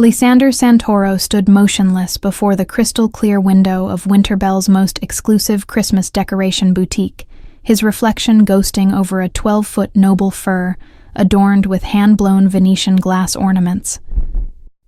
Lysander Santoro stood motionless before the crystal-clear window of Winterbell's most exclusive Christmas decoration boutique, his reflection ghosting over a 12-foot noble fir adorned with hand-blown Venetian glass ornaments.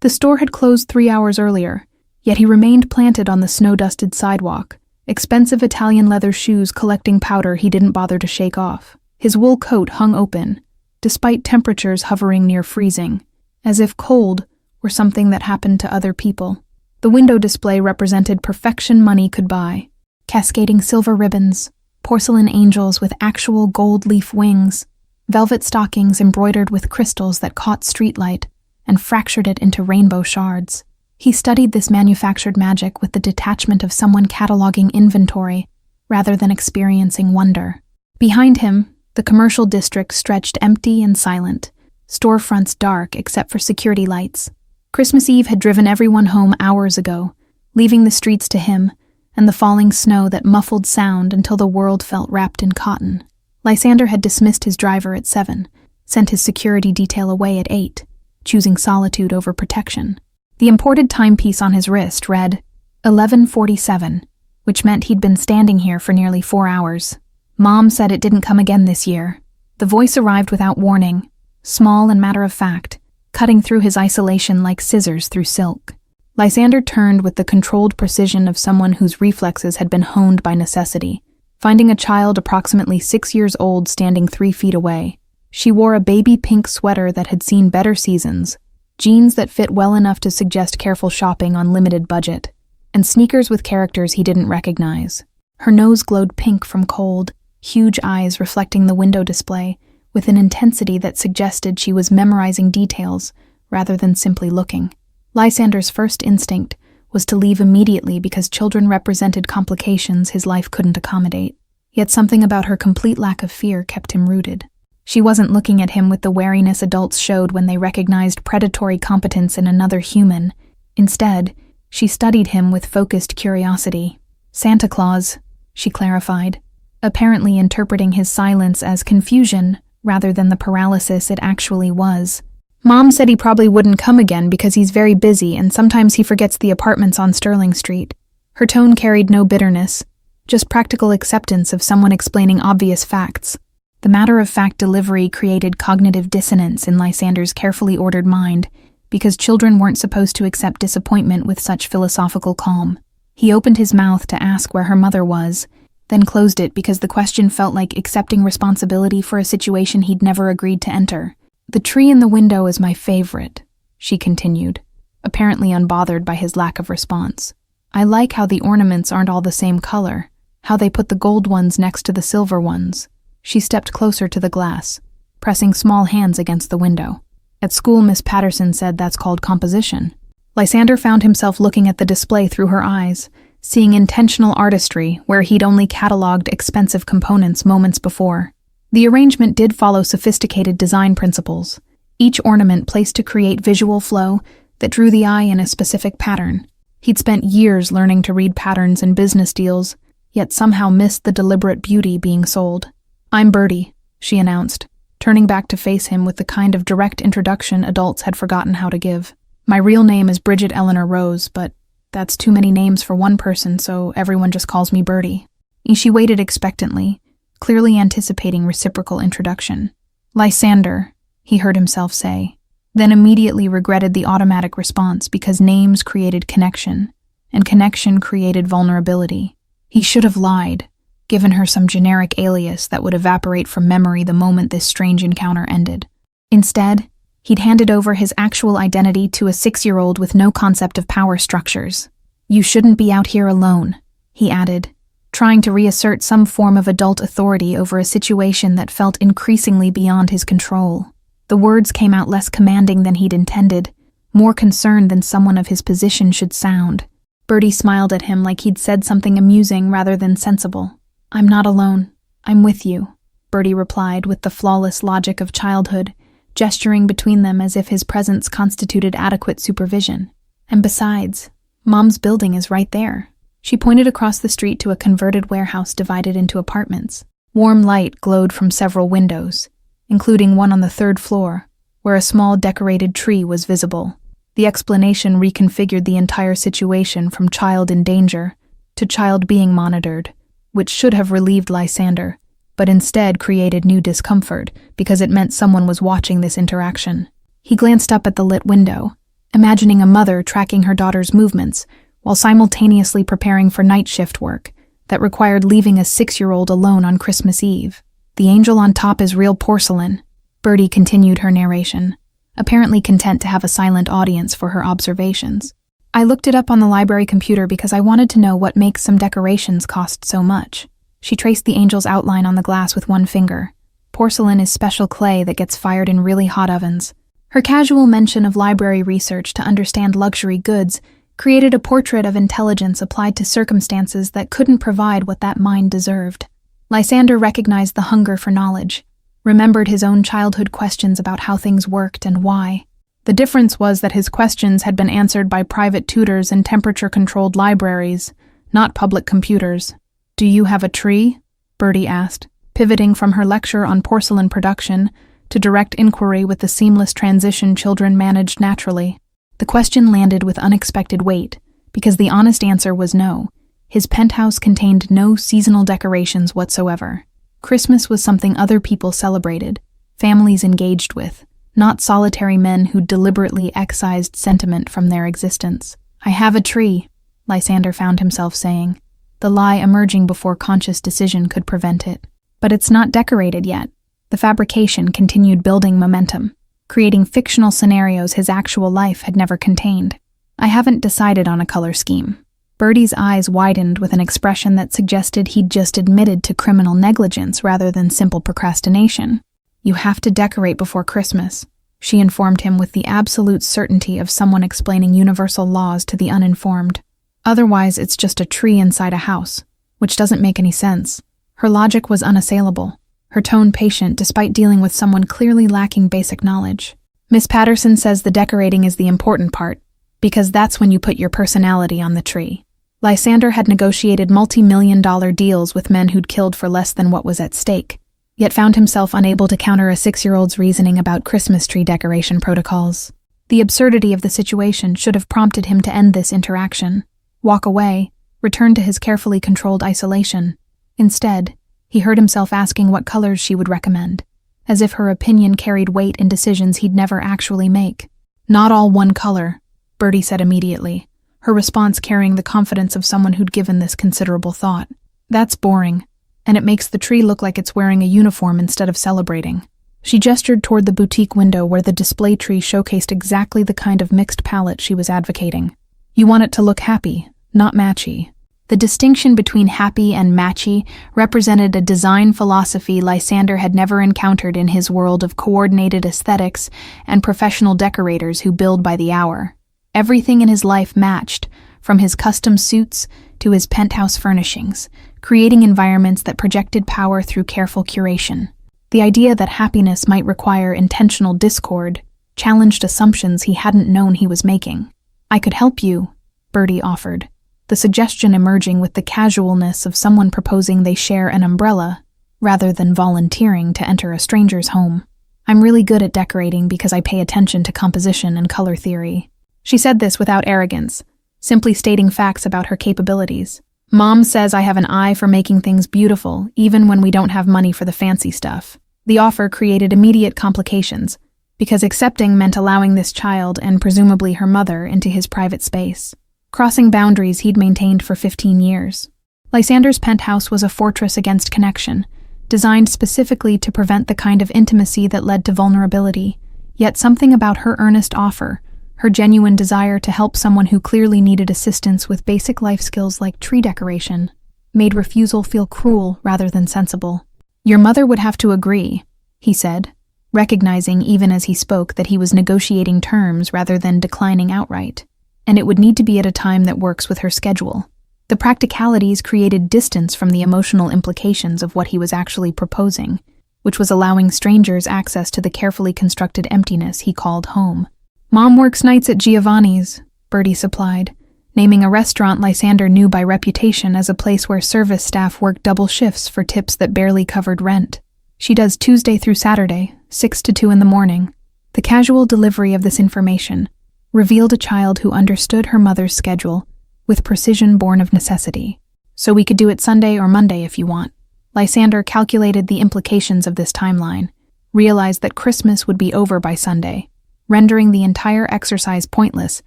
The store had closed 3 hours earlier, yet he remained planted on the snow-dusted sidewalk, expensive Italian leather shoes collecting powder he didn't bother to shake off. His wool coat hung open, despite temperatures hovering near freezing, as if cold were something that happened to other people. The window display represented perfection money could buy: cascading silver ribbons, porcelain angels with actual gold leaf wings, velvet stockings embroidered with crystals that caught streetlight and fractured it into rainbow shards. He studied this manufactured magic with the detachment of someone cataloging inventory rather than experiencing wonder. Behind him, the commercial district stretched empty and silent, storefronts dark except for security lights. Christmas Eve had driven everyone home hours ago, leaving the streets to him and the falling snow that muffled sound until the world felt wrapped in cotton. Lysander had dismissed his driver at 7, sent his security detail away at 8, choosing solitude over protection. The imported timepiece on his wrist read 11:47, which meant he'd been standing here for nearly 4 hours. Mom said it didn't come again this year. The voice arrived without warning, small and matter-of-fact, cutting through his isolation like scissors through silk. Lysander turned with the controlled precision of someone whose reflexes had been honed by necessity, finding a child approximately 6 years old standing 3 feet away. She wore a baby pink sweater that had seen better seasons, jeans that fit well enough to suggest careful shopping on limited budget, and sneakers with characters he didn't recognize. Her nose glowed pink from cold, huge eyes reflecting the window display with an intensity that suggested she was memorizing details rather than simply looking. Lysander's first instinct was to leave immediately because children represented complications his life couldn't accommodate. Yet something about her complete lack of fear kept him rooted. She wasn't looking at him with the wariness adults showed when they recognized predatory competence in another human. Instead, she studied him with focused curiosity. "Santa Claus," she clarified, apparently interpreting his silence as confusion rather than the paralysis it actually was. "Mom said he probably wouldn't come again because he's very busy and sometimes he forgets the apartments on Sterling Street." Her tone carried no bitterness, just practical acceptance of someone explaining obvious facts. The matter-of-fact delivery created cognitive dissonance in Lysander's carefully ordered mind because children weren't supposed to accept disappointment with such philosophical calm. He opened his mouth to ask where her mother was, then closed it because the question felt like accepting responsibility for a situation he'd never agreed to enter. "The tree in the window is my favorite," she continued, apparently unbothered by his lack of response. "I like how the ornaments aren't all the same color, how they put the gold ones next to the silver ones." She stepped closer to the glass, pressing small hands against the window. "At school, Miss Patterson said that's called composition." Lysander found himself looking at the display through her eyes, seeing intentional artistry where he'd only cataloged expensive components moments before. The arrangement did follow sophisticated design principles, each ornament placed to create visual flow that drew the eye in a specific pattern. He'd spent years learning to read patterns in business deals, yet somehow missed the deliberate beauty being sold. "I'm Birdie," she announced, turning back to face him with the kind of direct introduction adults had forgotten how to give. "My real name is Bridget Eleanor Rose, but that's too many names for one person, so everyone just calls me Birdie." She waited expectantly, clearly anticipating reciprocal introduction. "Lysander," he heard himself say, then immediately regretted the automatic response because names created connection, and connection created vulnerability. He should have lied, given her some generic alias that would evaporate from memory the moment this strange encounter ended. Instead, he'd handed over his actual identity to a 6-year-old with no concept of power structures. "You shouldn't be out here alone," he added, trying to reassert some form of adult authority over a situation that felt increasingly beyond his control. The words came out less commanding than he'd intended, more concerned than someone of his position should sound. Birdie smiled at him like he'd said something amusing rather than sensible. "I'm not alone. I'm with you," Birdie replied with the flawless logic of childhood, gesturing between them as if his presence constituted adequate supervision. "And besides, Mom's building is right there." She pointed across the street to a converted warehouse divided into apartments. Warm light glowed from several windows, including one on the 3rd floor, where a small decorated tree was visible. The explanation reconfigured the entire situation from child in danger to child being monitored, which should have relieved Lysander, but instead created new discomfort because it meant someone was watching this interaction. He glanced up at the lit window, imagining a mother tracking her daughter's movements while simultaneously preparing for night shift work that required leaving a 6-year-old alone on Christmas Eve. The angel on top is real porcelain, Birdie continued her narration, apparently content to have a silent audience for her observations. I looked it up on the library computer because I wanted to know what makes some decorations cost so much. She traced the angel's outline on the glass with one finger. Porcelain is special clay that gets fired in really hot ovens. Her casual mention of library research to understand luxury goods created a portrait of intelligence applied to circumstances that couldn't provide what that mind deserved. Lysander recognized the hunger for knowledge, remembered his own childhood questions about how things worked and why. The difference was that his questions had been answered by private tutors and temperature-controlled libraries, not public computers. "Do you have a tree?" Birdie asked, pivoting from her lecture on porcelain production to direct inquiry with the seamless transition children managed naturally. The question landed with unexpected weight, because the honest answer was no. His penthouse contained no seasonal decorations whatsoever. Christmas was something other people celebrated, families engaged with, not solitary men who deliberately excised sentiment from their existence. "I have a tree," Lysander found himself saying, the lie emerging before conscious decision could prevent it. "But it's not decorated yet." The fabrication continued building momentum, creating fictional scenarios his actual life had never contained. "I haven't decided on a color scheme." Birdie's eyes widened with an expression that suggested he'd just admitted to criminal negligence rather than simple procrastination. "You have to decorate before Christmas," she informed him with the absolute certainty of someone explaining universal laws to the uninformed. "Otherwise, it's just a tree inside a house, which doesn't make any sense." Her logic was unassailable, her tone patient despite dealing with someone clearly lacking basic knowledge. "Miss Patterson says the decorating is the important part, because that's when you put your personality on the tree." Lysander had negotiated multi-million-dollar deals with men who'd killed for less than what was at stake, yet found himself unable to counter a 6-year-old's reasoning about Christmas tree decoration protocols. The absurdity of the situation should have prompted him to end this interaction, walk away, return to his carefully controlled isolation. Instead, he heard himself asking what colors she would recommend, as if her opinion carried weight in decisions he'd never actually make. "Not all one color," Birdie said immediately, her response carrying the confidence of someone who'd given this considerable thought. "That's boring, and it makes the tree look like it's wearing a uniform instead of celebrating." She gestured toward the boutique window where the display tree showcased exactly the kind of mixed palette she was advocating. "You want it to look happy, not matchy." The distinction between happy and matchy represented a design philosophy Lysander had never encountered in his world of coordinated aesthetics and professional decorators who build by the hour. Everything in his life matched, from his custom suits to his penthouse furnishings, creating environments that projected power through careful curation. The idea that happiness might require intentional discord challenged assumptions he hadn't known he was making. "I could help you," Birdie offered, the suggestion emerging with the casualness of someone proposing they share an umbrella, rather than volunteering to enter a stranger's home. "I'm really good at decorating because I pay attention to composition and color theory." She said this without arrogance, simply stating facts about her capabilities. "Mom says I have an eye for making things beautiful, even when we don't have money for the fancy stuff." The offer created immediate complications, because accepting meant allowing this child, and presumably her mother, into his private space, crossing boundaries he'd maintained for 15 years. Lysander's penthouse was a fortress against connection, designed specifically to prevent the kind of intimacy that led to vulnerability, yet something about her earnest offer, her genuine desire to help someone who clearly needed assistance with basic life skills like tree decoration, made refusal feel cruel rather than sensible. "Your mother would have to agree," he said, recognizing even as he spoke that he was negotiating terms rather than declining outright. "And it would need to be at a time that works with her schedule." The practicalities created distance from the emotional implications of what he was actually proposing, which was allowing strangers access to the carefully constructed emptiness he called home. "Mom works nights at Giovanni's," Birdie supplied, naming a restaurant Lysander knew by reputation as a place where service staff worked double shifts for tips that barely covered rent. "She does Tuesday through Saturday, 6 to 2 in the morning." The casual delivery of this information, revealed a child who understood her mother's schedule with precision born of necessity. So we could do it Sunday or Monday if you want. Lysander calculated the implications of this timeline, realized that Christmas would be over by Sunday, rendering the entire exercise pointless,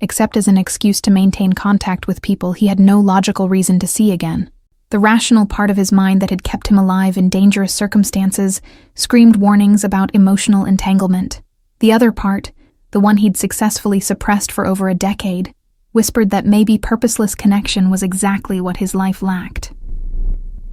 except as an excuse to maintain contact with people he had no logical reason to see again. The rational part of his mind that had kept him alive in dangerous circumstances screamed warnings about emotional entanglement. The other part, the one he'd successfully suppressed for over a decade, whispered that maybe purposeless connection was exactly what his life lacked.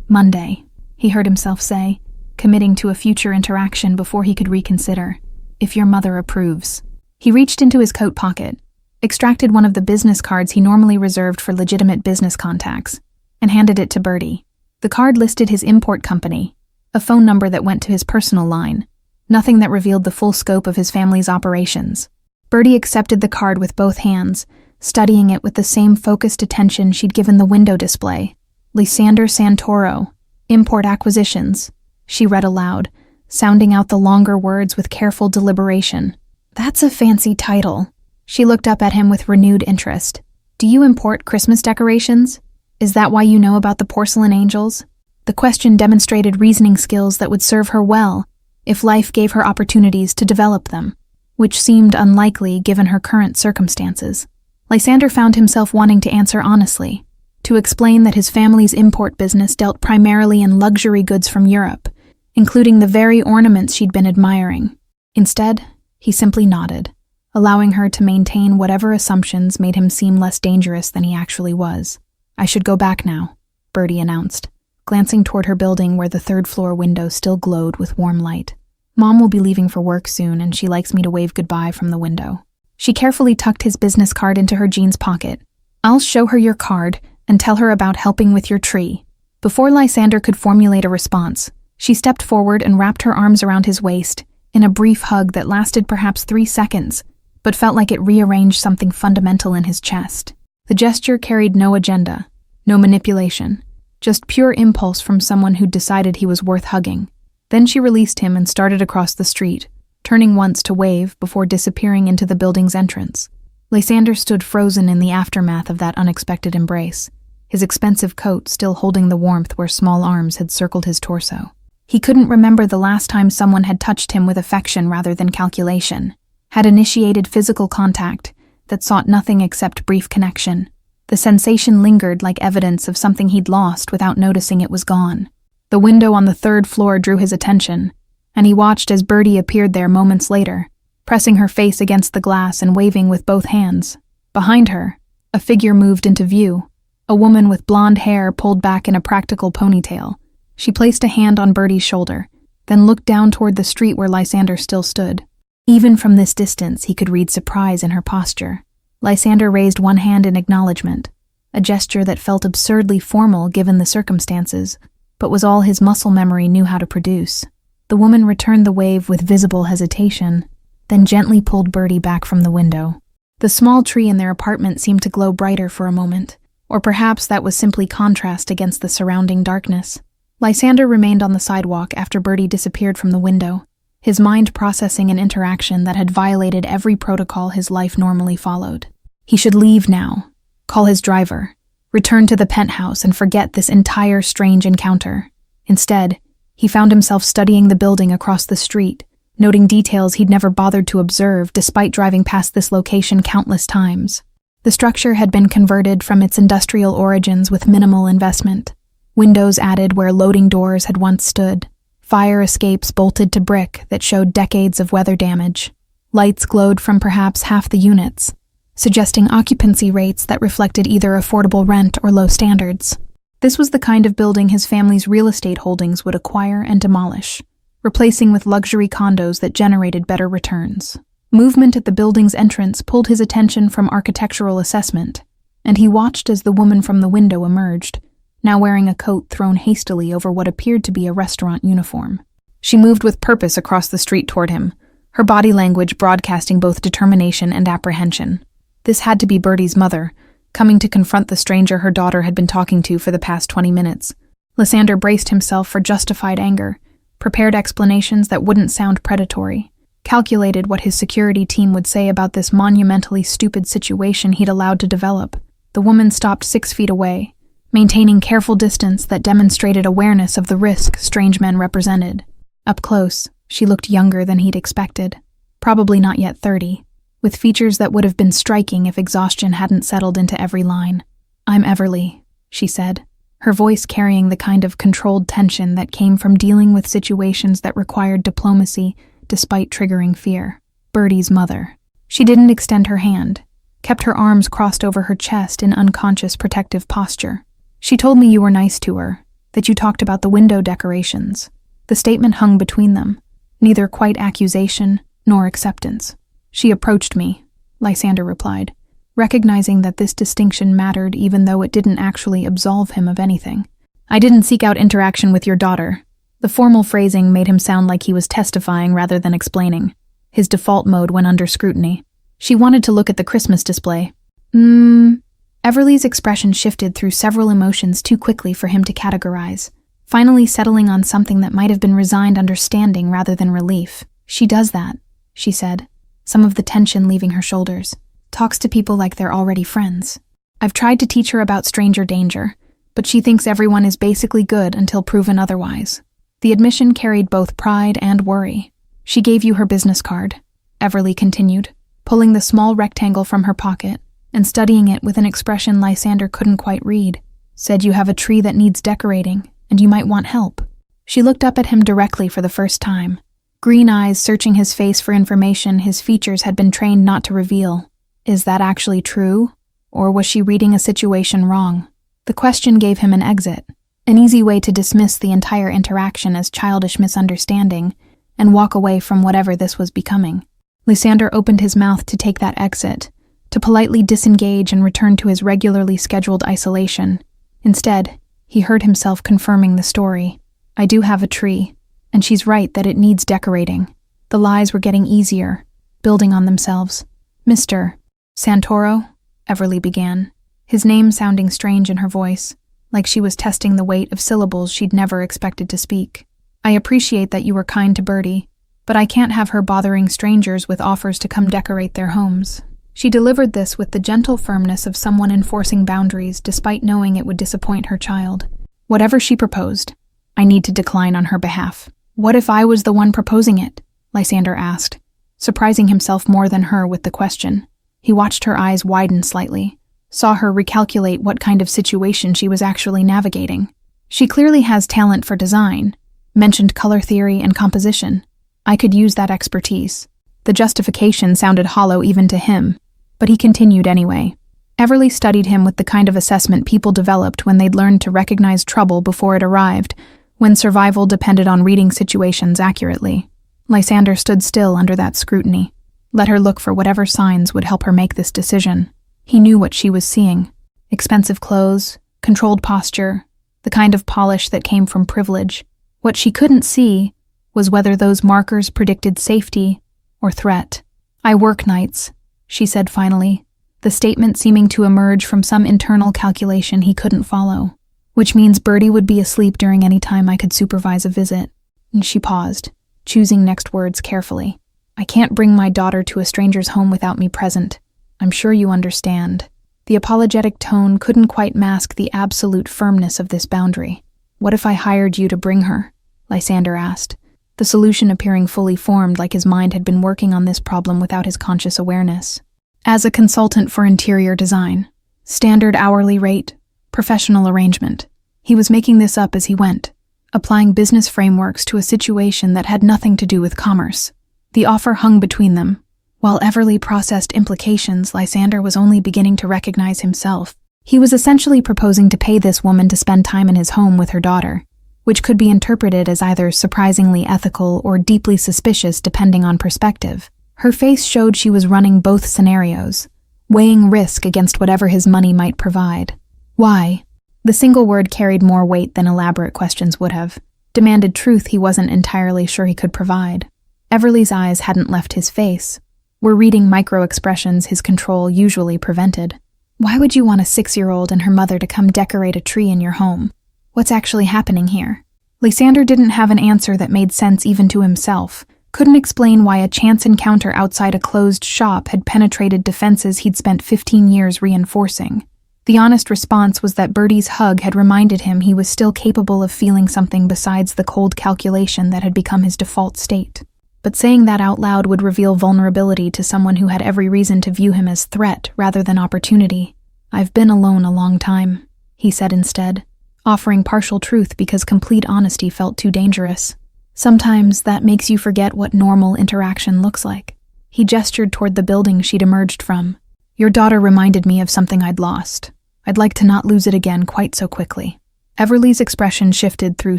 Monday, he heard himself say, committing to a future interaction before he could reconsider. If your mother approves. He reached into his coat pocket, extracted one of the business cards he normally reserved for legitimate business contacts, and handed it to Birdie. The card listed his import company, a phone number that went to his personal line, nothing that revealed the full scope of his family's operations. Birdie accepted the card with both hands, studying it with the same focused attention she'd given the window display. Lysander Santoro, Import Acquisitions, she read aloud, sounding out the longer words with careful deliberation. That's a fancy title. She looked up at him with renewed interest. Do you import Christmas decorations? Is that why you know about the porcelain angels? The question demonstrated reasoning skills that would serve her well if life gave her opportunities to develop them, which seemed unlikely given her current circumstances. Lysander found himself wanting to answer honestly, to explain that his family's import business dealt primarily in luxury goods from Europe, including the very ornaments she'd been admiring. Instead, he simply nodded, allowing her to maintain whatever assumptions made him seem less dangerous than he actually was. I should go back now, Birdie announced, glancing toward her building where the third-floor window still glowed with warm light. Mom will be leaving for work soon, and she likes me to wave goodbye from the window. She carefully tucked his business card into her jeans pocket. I'll show her your card and tell her about helping with your tree. Before Lysander could formulate a response, she stepped forward and wrapped her arms around his waist in a brief hug that lasted perhaps 3 seconds, but felt like it rearranged something fundamental in his chest. The gesture carried no agenda, no manipulation, just pure impulse from someone who'd decided he was worth hugging. Then she released him and started across the street, turning once to wave before disappearing into the building's entrance. Lysander stood frozen in the aftermath of that unexpected embrace, his expensive coat still holding the warmth where small arms had circled his torso. He couldn't remember the last time someone had touched him with affection rather than calculation, had initiated physical contact that sought nothing except brief connection. The sensation lingered like evidence of something he'd lost without noticing it was gone. The window on the 3rd floor drew his attention, and he watched as Birdie appeared there moments later, pressing her face against the glass and waving with both hands. Behind her, a figure moved into view, a woman with blonde hair pulled back in a practical ponytail. She placed a hand on Birdie's shoulder, then looked down toward the street where Lysander still stood. Even from this distance, he could read surprise in her posture. Lysander raised one hand in acknowledgement, a gesture that felt absurdly formal given the circumstances, but was all his muscle memory knew how to produce. The woman returned the wave with visible hesitation, then gently pulled Birdie back from the window. The small tree in their apartment seemed to glow brighter for a moment, or perhaps that was simply contrast against the surrounding darkness. Lysander remained on the sidewalk after Birdie disappeared from the window, his mind processing an interaction that had violated every protocol his life normally followed. He should leave now, call his driver, return to the penthouse and forget this entire strange encounter. Instead, he found himself studying the building across the street, noting details he'd never bothered to observe despite driving past this location countless times. The structure had been converted from its industrial origins with minimal investment. Windows added where loading doors had once stood. Fire escapes bolted to brick that showed decades of weather damage. Lights glowed from perhaps half the units, suggesting occupancy rates that reflected either affordable rent or low standards. This was the kind of building his family's real estate holdings would acquire and demolish, replacing with luxury condos that generated better returns. Movement at the building's entrance pulled his attention from architectural assessment, and he watched as the woman from the window emerged, now wearing a coat thrown hastily over what appeared to be a restaurant uniform. She moved with purpose across the street toward him, her body language broadcasting both determination and apprehension. This had to be Birdie's mother, coming to confront the stranger her daughter had been talking to for the past 20 minutes. Lysander braced himself for justified anger, prepared explanations that wouldn't sound predatory, calculated what his security team would say about this monumentally stupid situation he'd allowed to develop. The woman stopped 6 feet away, maintaining careful distance that demonstrated awareness of the risk strange men represented. Up close, she looked younger than he'd expected, probably not yet 30, with features that would have been striking if exhaustion hadn't settled into every line. "I'm Everly," she said, her voice carrying the kind of controlled tension that came from dealing with situations that required diplomacy despite triggering fear. "Birdie's mother." She didn't extend her hand, kept her arms crossed over her chest in unconscious protective posture. "She told me you were nice to her, that you talked about the window decorations." The statement hung between them, neither quite accusation nor acceptance. "She approached me," Lysander replied, recognizing that this distinction mattered even though it didn't actually absolve him of anything. "I didn't seek out interaction with your daughter." The formal phrasing made him sound like he was testifying rather than explaining. His default mode went under scrutiny. "She wanted to look at the Christmas display." Everly's expression shifted through several emotions too quickly for him to categorize, finally settling on something that might have been resigned understanding rather than relief. "She does that," she said, some of the tension leaving her shoulders. "Talks to people like they're already friends. I've tried to teach her about stranger danger, but she thinks everyone is basically good until proven otherwise." The admission carried both pride and worry. "She gave you her business card," Everly continued, pulling the small rectangle from her pocket and studying it with an expression Lysander couldn't quite read. "Said you have a tree that needs decorating, and you might want help." She looked up at him directly for the first time, green eyes searching his face for information his features had been trained not to reveal. Is that actually true? Or was she reading a situation wrong? The question gave him an exit, an easy way to dismiss the entire interaction as childish misunderstanding and walk away from whatever this was becoming. Lysander opened his mouth to take that exit, to politely disengage and return to his regularly scheduled isolation. Instead, he heard himself confirming the story. "I do have a tree, and she's right that it needs decorating." The lies were getting easier, building on themselves. "Mr. Santoro?" Everly began, his name sounding strange in her voice, like she was testing the weight of syllables she'd never expected to speak. "I appreciate that you were kind to Birdie, but I can't have her bothering strangers with offers to come decorate their homes." She delivered this with the gentle firmness of someone enforcing boundaries despite knowing it would disappoint her child. "Whatever she proposed, I need to decline on her behalf." "What if I was the one proposing it?" Lysander asked, surprising himself more than her with the question. He watched her eyes widen slightly, saw her recalculate what kind of situation she was actually navigating. "She clearly has talent for design," mentioned color theory and composition. "I could use that expertise." The justification sounded hollow even to him, but he continued anyway. Everly studied him with the kind of assessment people developed when they'd learned to recognize trouble before it arrived, when survival depended on reading situations accurately. Lysander stood still under that scrutiny, let her look for whatever signs would help her make this decision. He knew what she was seeing: expensive clothes, controlled posture, the kind of polish that came from privilege. What she couldn't see was whether those markers predicted safety or threat. "I work nights," she said finally, the statement seeming to emerge from some internal calculation he couldn't follow. "Which means Birdie would be asleep during any time I could supervise a visit." And she paused, choosing next words carefully. "I can't bring my daughter to a stranger's home without me present. I'm sure you understand." The apologetic tone couldn't quite mask the absolute firmness of this boundary. "What if I hired you to bring her?" Lysander asked, the solution appearing fully formed, like his mind had been working on this problem without his conscious awareness. "As a consultant for interior design. Standard hourly rate. Professional arrangement." He was making this up as he went, applying business frameworks to a situation that had nothing to do with commerce. The offer hung between them. While Everly processed implications, Lysander was only beginning to recognize himself. He was essentially proposing to pay this woman to spend time in his home with her daughter, which could be interpreted as either surprisingly ethical or deeply suspicious depending on perspective. Her face showed she was running both scenarios, weighing risk against whatever his money might provide. Why? The single word carried more weight than elaborate questions would have, demanded truth he wasn't entirely sure he could provide. Everly's eyes hadn't left his face, were reading micro-expressions his control usually prevented. "Why would you want a 6-year-old and her mother to come decorate a tree in your home? What's actually happening here?" Lysander didn't have an answer that made sense even to himself, Couldn't explain why a chance encounter outside a closed shop had penetrated defenses he'd spent 15 years reinforcing. The honest response was that Birdie's hug had reminded him he was still capable of feeling something besides the cold calculation that had become his default state. But saying that out loud would reveal vulnerability to someone who had every reason to view him as threat rather than opportunity. "I've been alone a long time," he said instead, offering partial truth because complete honesty felt too dangerous. "Sometimes that makes you forget what normal interaction looks like." He gestured toward the building she'd emerged from. "Your daughter reminded me of something I'd lost. I'd like to not lose it again quite so quickly." Everly's expression shifted through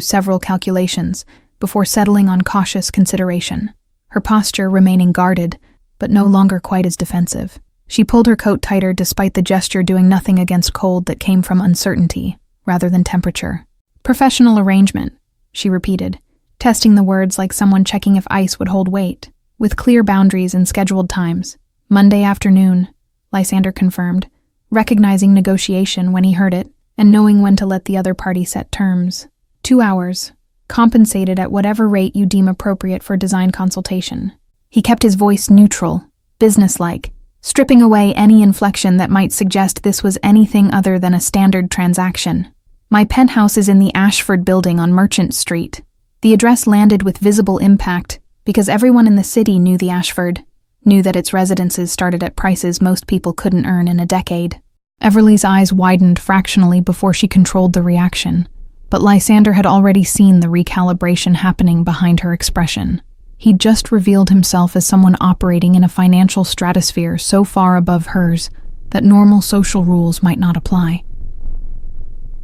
several calculations before settling on cautious consideration, her posture remaining guarded, but no longer quite as defensive. She pulled her coat tighter despite the gesture doing nothing against cold that came from uncertainty, rather than temperature. "Professional arrangement," she repeated, testing the words like someone checking if ice would hold weight, with clear boundaries and scheduled times. "Monday afternoon," Lysander confirmed, recognizing negotiation when he heard it, and knowing when to let the other party set terms. 2 hours, compensated at whatever rate you deem appropriate for design consultation. He kept his voice neutral, businesslike, stripping away any inflection that might suggest this was anything other than a standard transaction. "My penthouse is in the Ashford building on Merchant Street." The address landed with visible impact because everyone in the city knew the Ashford, knew that its residences started at prices most people couldn't earn in a decade. Everly's eyes widened fractionally before she controlled the reaction, but Lysander had already seen the recalibration happening behind her expression. He'd just revealed himself as someone operating in a financial stratosphere so far above hers that normal social rules might not apply.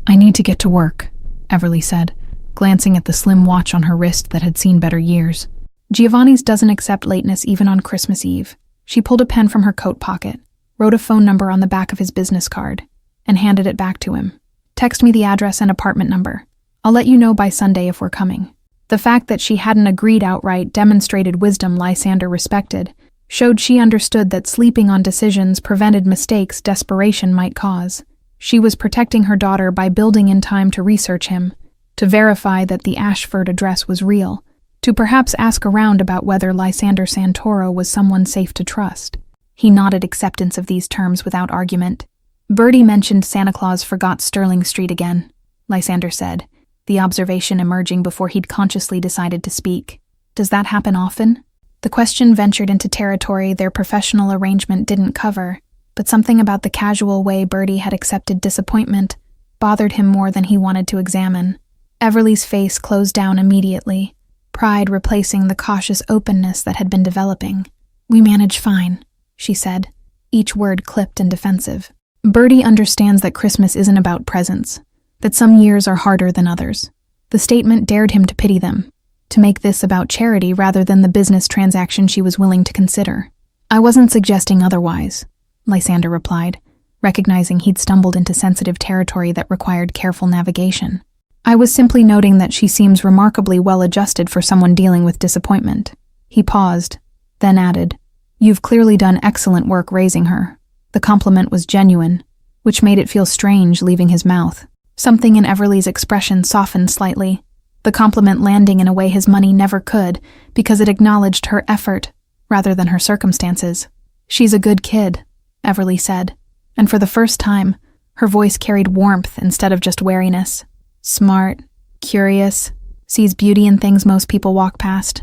"I need to get to work," Everly said, glancing at the slim watch on her wrist that had seen better years. "Giovanni's doesn't accept lateness even on Christmas Eve." She pulled a pen from her coat pocket, wrote a phone number on the back of his business card, and handed it back to him. "Text me the address and apartment number. I'll let you know by Sunday if we're coming." The fact that she hadn't agreed outright demonstrated wisdom Lysander respected, showed she understood that sleeping on decisions prevented mistakes desperation might cause. She was protecting her daughter by building in time to research him, to verify that the Ashford address was real, to perhaps ask around about whether Lysander Santoro was someone safe to trust. He nodded acceptance of these terms without argument. "Birdie mentioned Santa Claus forgot Sterling Street again," Lysander said, the observation emerging before he'd consciously decided to speak. "Does that happen often?" The question ventured into territory their professional arrangement didn't cover, but something about the casual way Birdie had accepted disappointment bothered him more than he wanted to examine. Everly's face closed down immediately, pride replacing the cautious openness that had been developing. "We manage fine," she said, each word clipped and defensive. "Birdie understands that Christmas isn't about presents, that some years are harder than others." The statement dared him to pity them, to make this about charity rather than the business transaction she was willing to consider. "I wasn't suggesting otherwise," Lysander replied, recognizing he'd stumbled into sensitive territory that required careful navigation. "I was simply noting that she seems remarkably well-adjusted for someone dealing with disappointment." He paused, then added, "You've clearly done excellent work raising her." The compliment was genuine, which made it feel strange leaving his mouth. Something in Everly's expression softened slightly, the compliment landing in a way his money never could because it acknowledged her effort rather than her circumstances. "She's a good kid," Everly said, and for the first time, her voice carried warmth instead of just wariness. "Smart, curious, sees beauty in things most people walk past."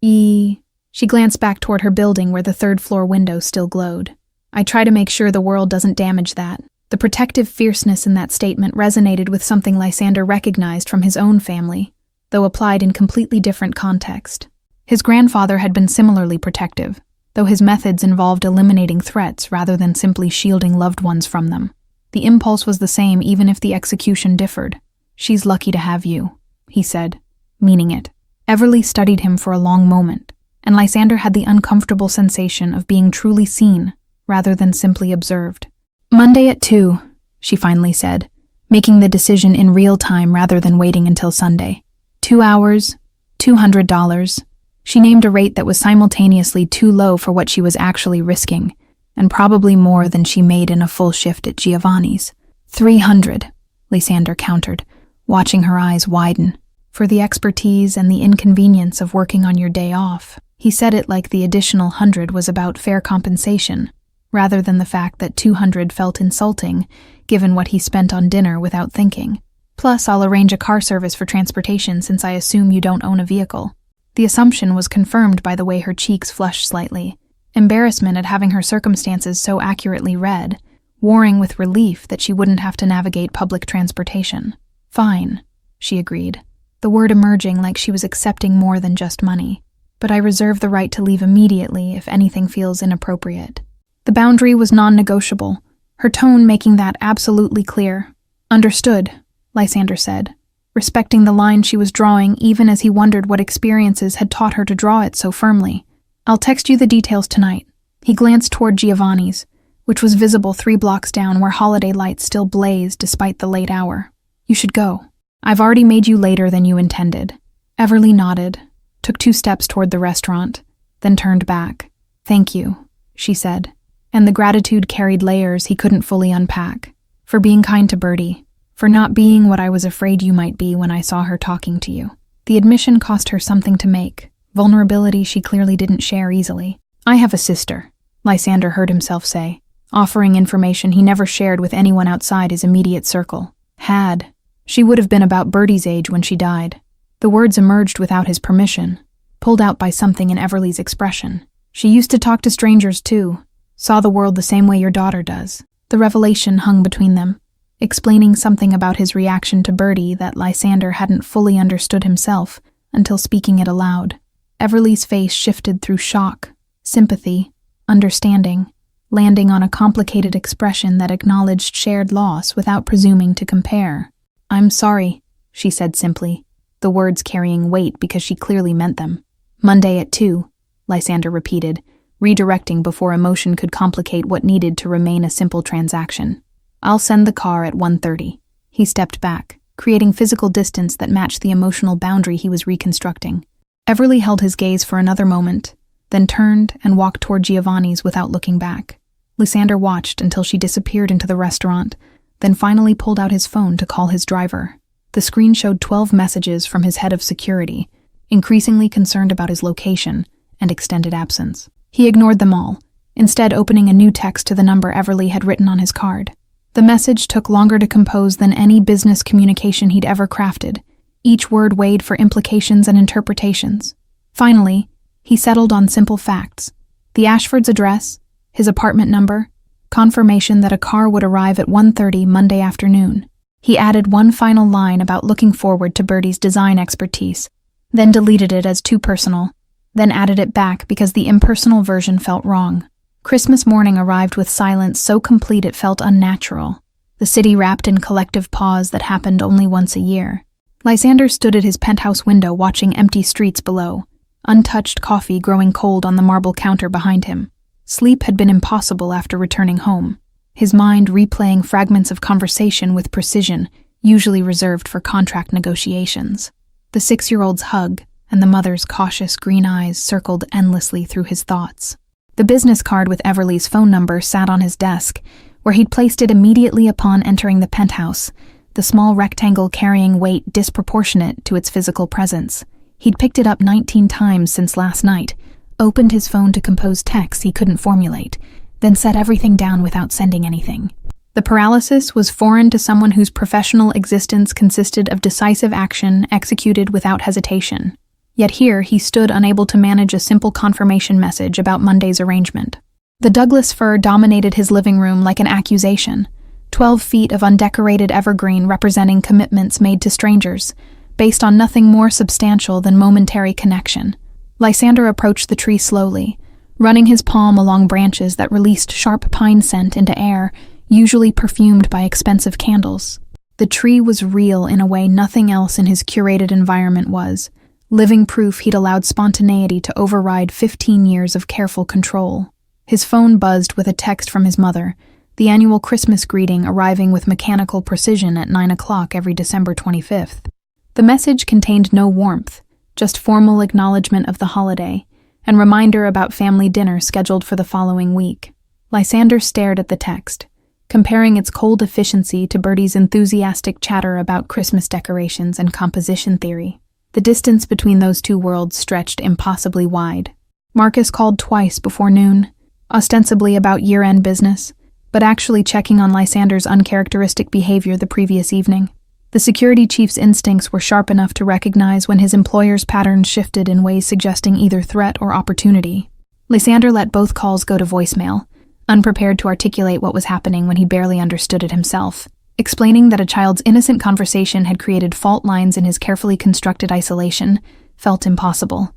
She glanced back toward her building where the third-floor window still glowed. "I try to make sure the world doesn't damage that." The protective fierceness in that statement resonated with something Lysander recognized from his own family, though applied in completely different context. His grandfather had been similarly protective, though his methods involved eliminating threats rather than simply shielding loved ones from them. The impulse was the same even if the execution differed. "She's lucky to have you," he said, meaning it. Everly studied him for a long moment, and Lysander had the uncomfortable sensation of being truly seen rather than simply observed. "Monday at 2, she finally said, making the decision in real time rather than waiting until Sunday. 2 hours, $200. She named a rate that was simultaneously too low for what she was actually risking, and probably more than she made in a full shift at Giovanni's. 300, Lysander countered, watching her eyes widen. For the expertise and the inconvenience of working on your day off. He said it like the additional 100 was about fair compensation, rather than the fact that 200 felt insulting, given what he spent on dinner without thinking. Plus, I'll arrange a car service for transportation since I assume you don't own a vehicle. The assumption was confirmed by the way her cheeks flushed slightly, embarrassment at having her circumstances so accurately read, warring with relief that she wouldn't have to navigate public transportation. Fine, she agreed, the word emerging like she was accepting more than just money. But I reserve the right to leave immediately if anything feels inappropriate. The boundary was non-negotiable, her tone making that absolutely clear. Understood, Lysander said, respecting the line she was drawing even as he wondered what experiences had taught her to draw it so firmly. I'll text you the details tonight. He glanced toward Giovanni's, which was visible 3 blocks down where holiday lights still blazed despite the late hour. You should go. I've already made you later than you intended. Everly nodded, took 2 steps toward the restaurant, then turned back. Thank you, she said, and the gratitude carried layers he couldn't fully unpack. For being kind to Birdie, for not being what I was afraid you might be when I saw her talking to you. The admission cost her something to make, vulnerability she clearly didn't share easily. I have a sister, Lysander heard himself say, offering information he never shared with anyone outside his immediate circle. Had. She would have been about Birdie's age when she died. The words emerged without his permission, pulled out by something in Everly's expression. She used to talk to strangers too, saw the world the same way your daughter does. The revelation hung between them, explaining something about his reaction to Birdie that Lysander hadn't fully understood himself until speaking it aloud. Everly's face shifted through shock, sympathy, understanding, landing on a complicated expression that acknowledged shared loss without presuming to compare. I'm sorry, she said simply, the words carrying weight because she clearly meant them. Monday at 2, Lysander repeated, redirecting before emotion could complicate what needed to remain a simple transaction. I'll send the car at 1:30. He stepped back, creating physical distance that matched the emotional boundary he was reconstructing. Everly held his gaze for another moment, then turned and walked toward Giovanni's without looking back. Lysander watched until she disappeared into the restaurant, then finally pulled out his phone to call his driver. The screen showed 12 messages from his head of security, increasingly concerned about his location and extended absence. He ignored them all, instead opening a new text to the number Everly had written on his card. The message took longer to compose than any business communication he'd ever crafted, each word weighed for implications and interpretations. Finally, he settled on simple facts: the Ashford's address, his apartment number, confirmation that a car would arrive at 1:30 Monday afternoon. He added one final line about looking forward to Birdie's design expertise, then deleted it as too personal, then added it back because the impersonal version felt wrong. Christmas morning arrived with silence so complete it felt unnatural, the city wrapped in collective pause that happened only once a year. Lysander stood at his penthouse window watching empty streets below, untouched coffee growing cold on the marble counter behind him. Sleep had been impossible after returning home, his mind replaying fragments of conversation with precision, usually reserved for contract negotiations. The 6-year-old's hug and the mother's cautious green eyes circled endlessly through his thoughts. The business card with Everly's phone number sat on his desk, where he'd placed it immediately upon entering the penthouse, the small rectangle carrying weight disproportionate to its physical presence. He'd picked it up 19 times since last night, opened his phone to compose texts he couldn't formulate, then set everything down without sending anything. The paralysis was foreign to someone whose professional existence consisted of decisive action executed without hesitation. Yet here he stood unable to manage a simple confirmation message about Monday's arrangement. The Douglas fir dominated his living room like an accusation, 12 feet of undecorated evergreen representing commitments made to strangers, based on nothing more substantial than momentary connection. Lysander approached the tree slowly, running his palm along branches that released sharp pine scent into air, usually perfumed by expensive candles. The tree was real in a way nothing else in his curated environment was, living proof he'd allowed spontaneity to override 15 years of careful control. His phone buzzed with a text from his mother, the annual Christmas greeting arriving with mechanical precision at 9 o'clock every December 25th. The message contained no warmth, just formal acknowledgement of the holiday, and reminder about family dinner scheduled for the following week. Lysander stared at the text, comparing its cold efficiency to Birdie's enthusiastic chatter about Christmas decorations and composition theory. The distance between those two worlds stretched impossibly wide. Marcus called twice before noon, ostensibly about year-end business, but actually checking on Lysander's uncharacteristic behavior the previous evening. The security chief's instincts were sharp enough to recognize when his employer's patterns shifted in ways suggesting either threat or opportunity. Lysander let both calls go to voicemail, unprepared to articulate what was happening when he barely understood it himself. Explaining that a child's innocent conversation had created fault lines in his carefully constructed isolation felt impossible.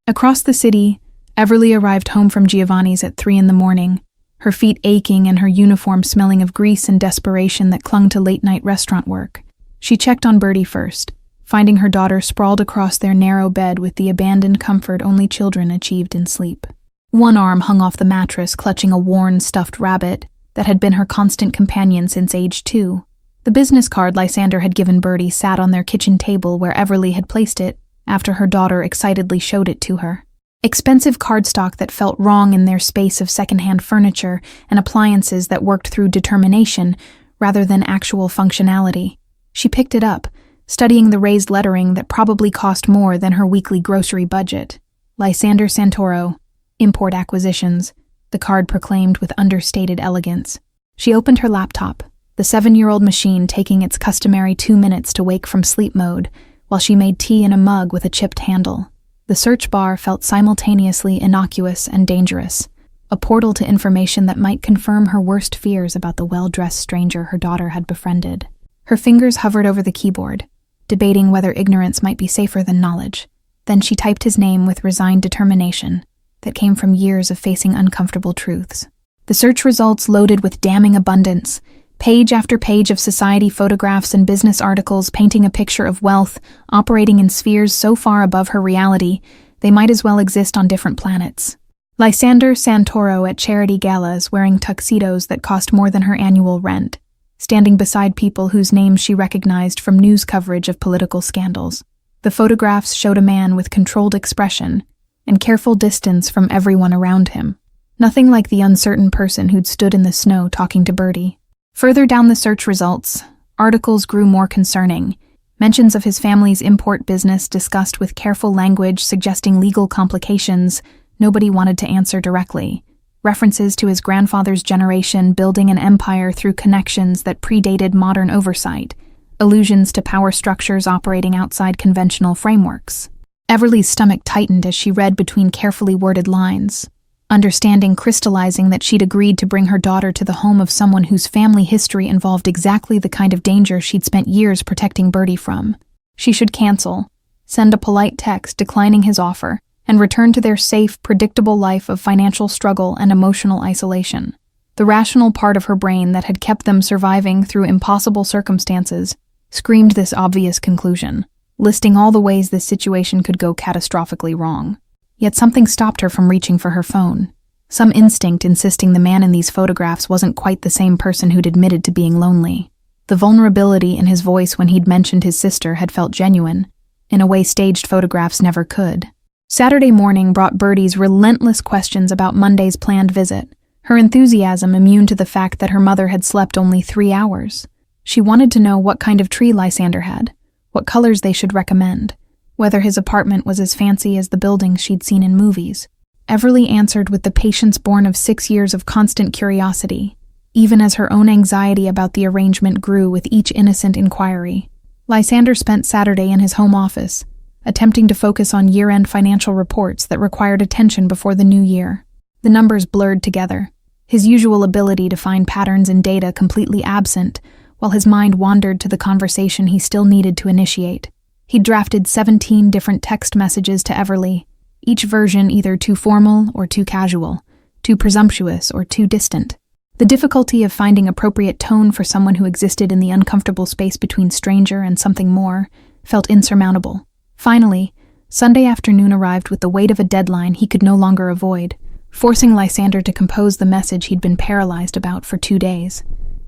Across the city, Everly arrived home from Giovanni's at 3 a.m, her feet aching and her uniform smelling of grease and desperation that clung to late-night restaurant work. She checked on Birdie first, finding her daughter sprawled across their narrow bed with the abandoned comfort only children achieved in sleep. One arm hung off the mattress, clutching a worn, stuffed rabbit that had been her constant companion since age 2. The business card Lysander had given Birdie sat on their kitchen table where Everly had placed it after her daughter excitedly showed it to her. Expensive cardstock that felt wrong in their space of secondhand furniture and appliances that worked through determination rather than actual functionality. She picked it up, studying the raised lettering that probably cost more than her weekly grocery budget. Lysander Santoro, Import Acquisitions, the card proclaimed with understated elegance. She opened her laptop, the 7-year-old machine taking its customary 2 minutes to wake from sleep mode while she made tea in a mug with a chipped handle. The search bar felt simultaneously innocuous and dangerous, a portal to information that might confirm her worst fears about the well-dressed stranger her daughter had befriended. Her fingers hovered over the keyboard, debating whether ignorance might be safer than knowledge. Then she typed his name with resigned determination that came from years of facing uncomfortable truths. The search results loaded with damning abundance, page after page of society photographs and business articles painting a picture of wealth operating in spheres so far above her reality they might as well exist on different planets. Lysander Santoro at charity galas wearing tuxedos that cost more than her annual rent, standing beside people whose names she recognized from news coverage of political scandals. The photographs showed a man with controlled expression and careful distance from everyone around him. Nothing like the uncertain person who'd stood in the snow talking to Birdie. Further down the search results, articles grew more concerning. Mentions of his family's import business discussed with careful language suggesting legal complications nobody wanted to answer directly. References to his grandfather's generation building an empire through connections that predated modern oversight. Allusions to power structures operating outside conventional frameworks. Everly's stomach tightened as she read between carefully worded lines, understanding crystallizing that she'd agreed to bring her daughter to the home of someone whose family history involved exactly the kind of danger she'd spent years protecting Birdie from. She should cancel, send a polite text declining his offer, and return to their safe, predictable life of financial struggle and emotional isolation. The rational part of her brain that had kept them surviving through impossible circumstances screamed this obvious conclusion, listing all the ways this situation could go catastrophically wrong. Yet something stopped her from reaching for her phone. Some instinct insisting the man in these photographs wasn't quite the same person who'd admitted to being lonely. The vulnerability in his voice when he'd mentioned his sister had felt genuine, in a way staged photographs never could. Saturday morning brought Birdie's relentless questions about Monday's planned visit, her enthusiasm immune to the fact that her mother had slept only 3 hours. She wanted to know what kind of tree Lysander had, what colors they should recommend, whether his apartment was as fancy as the buildings she'd seen in movies. Everly answered with the patience born of 6 years of constant curiosity, even as her own anxiety about the arrangement grew with each innocent inquiry. Lysander spent Saturday in his home office, attempting to focus on year-end financial reports that required attention before the new year. The numbers blurred together, his usual ability to find patterns in data completely absent, while his mind wandered to the conversation he still needed to initiate. He'd drafted 17 different text messages to Everly, each version either too formal or too casual, too presumptuous or too distant. The difficulty of finding appropriate tone for someone who existed in the uncomfortable space between stranger and something more felt insurmountable. Finally, Sunday afternoon arrived with the weight of a deadline he could no longer avoid, forcing Lysander to compose the message he'd been paralyzed about for 2 days.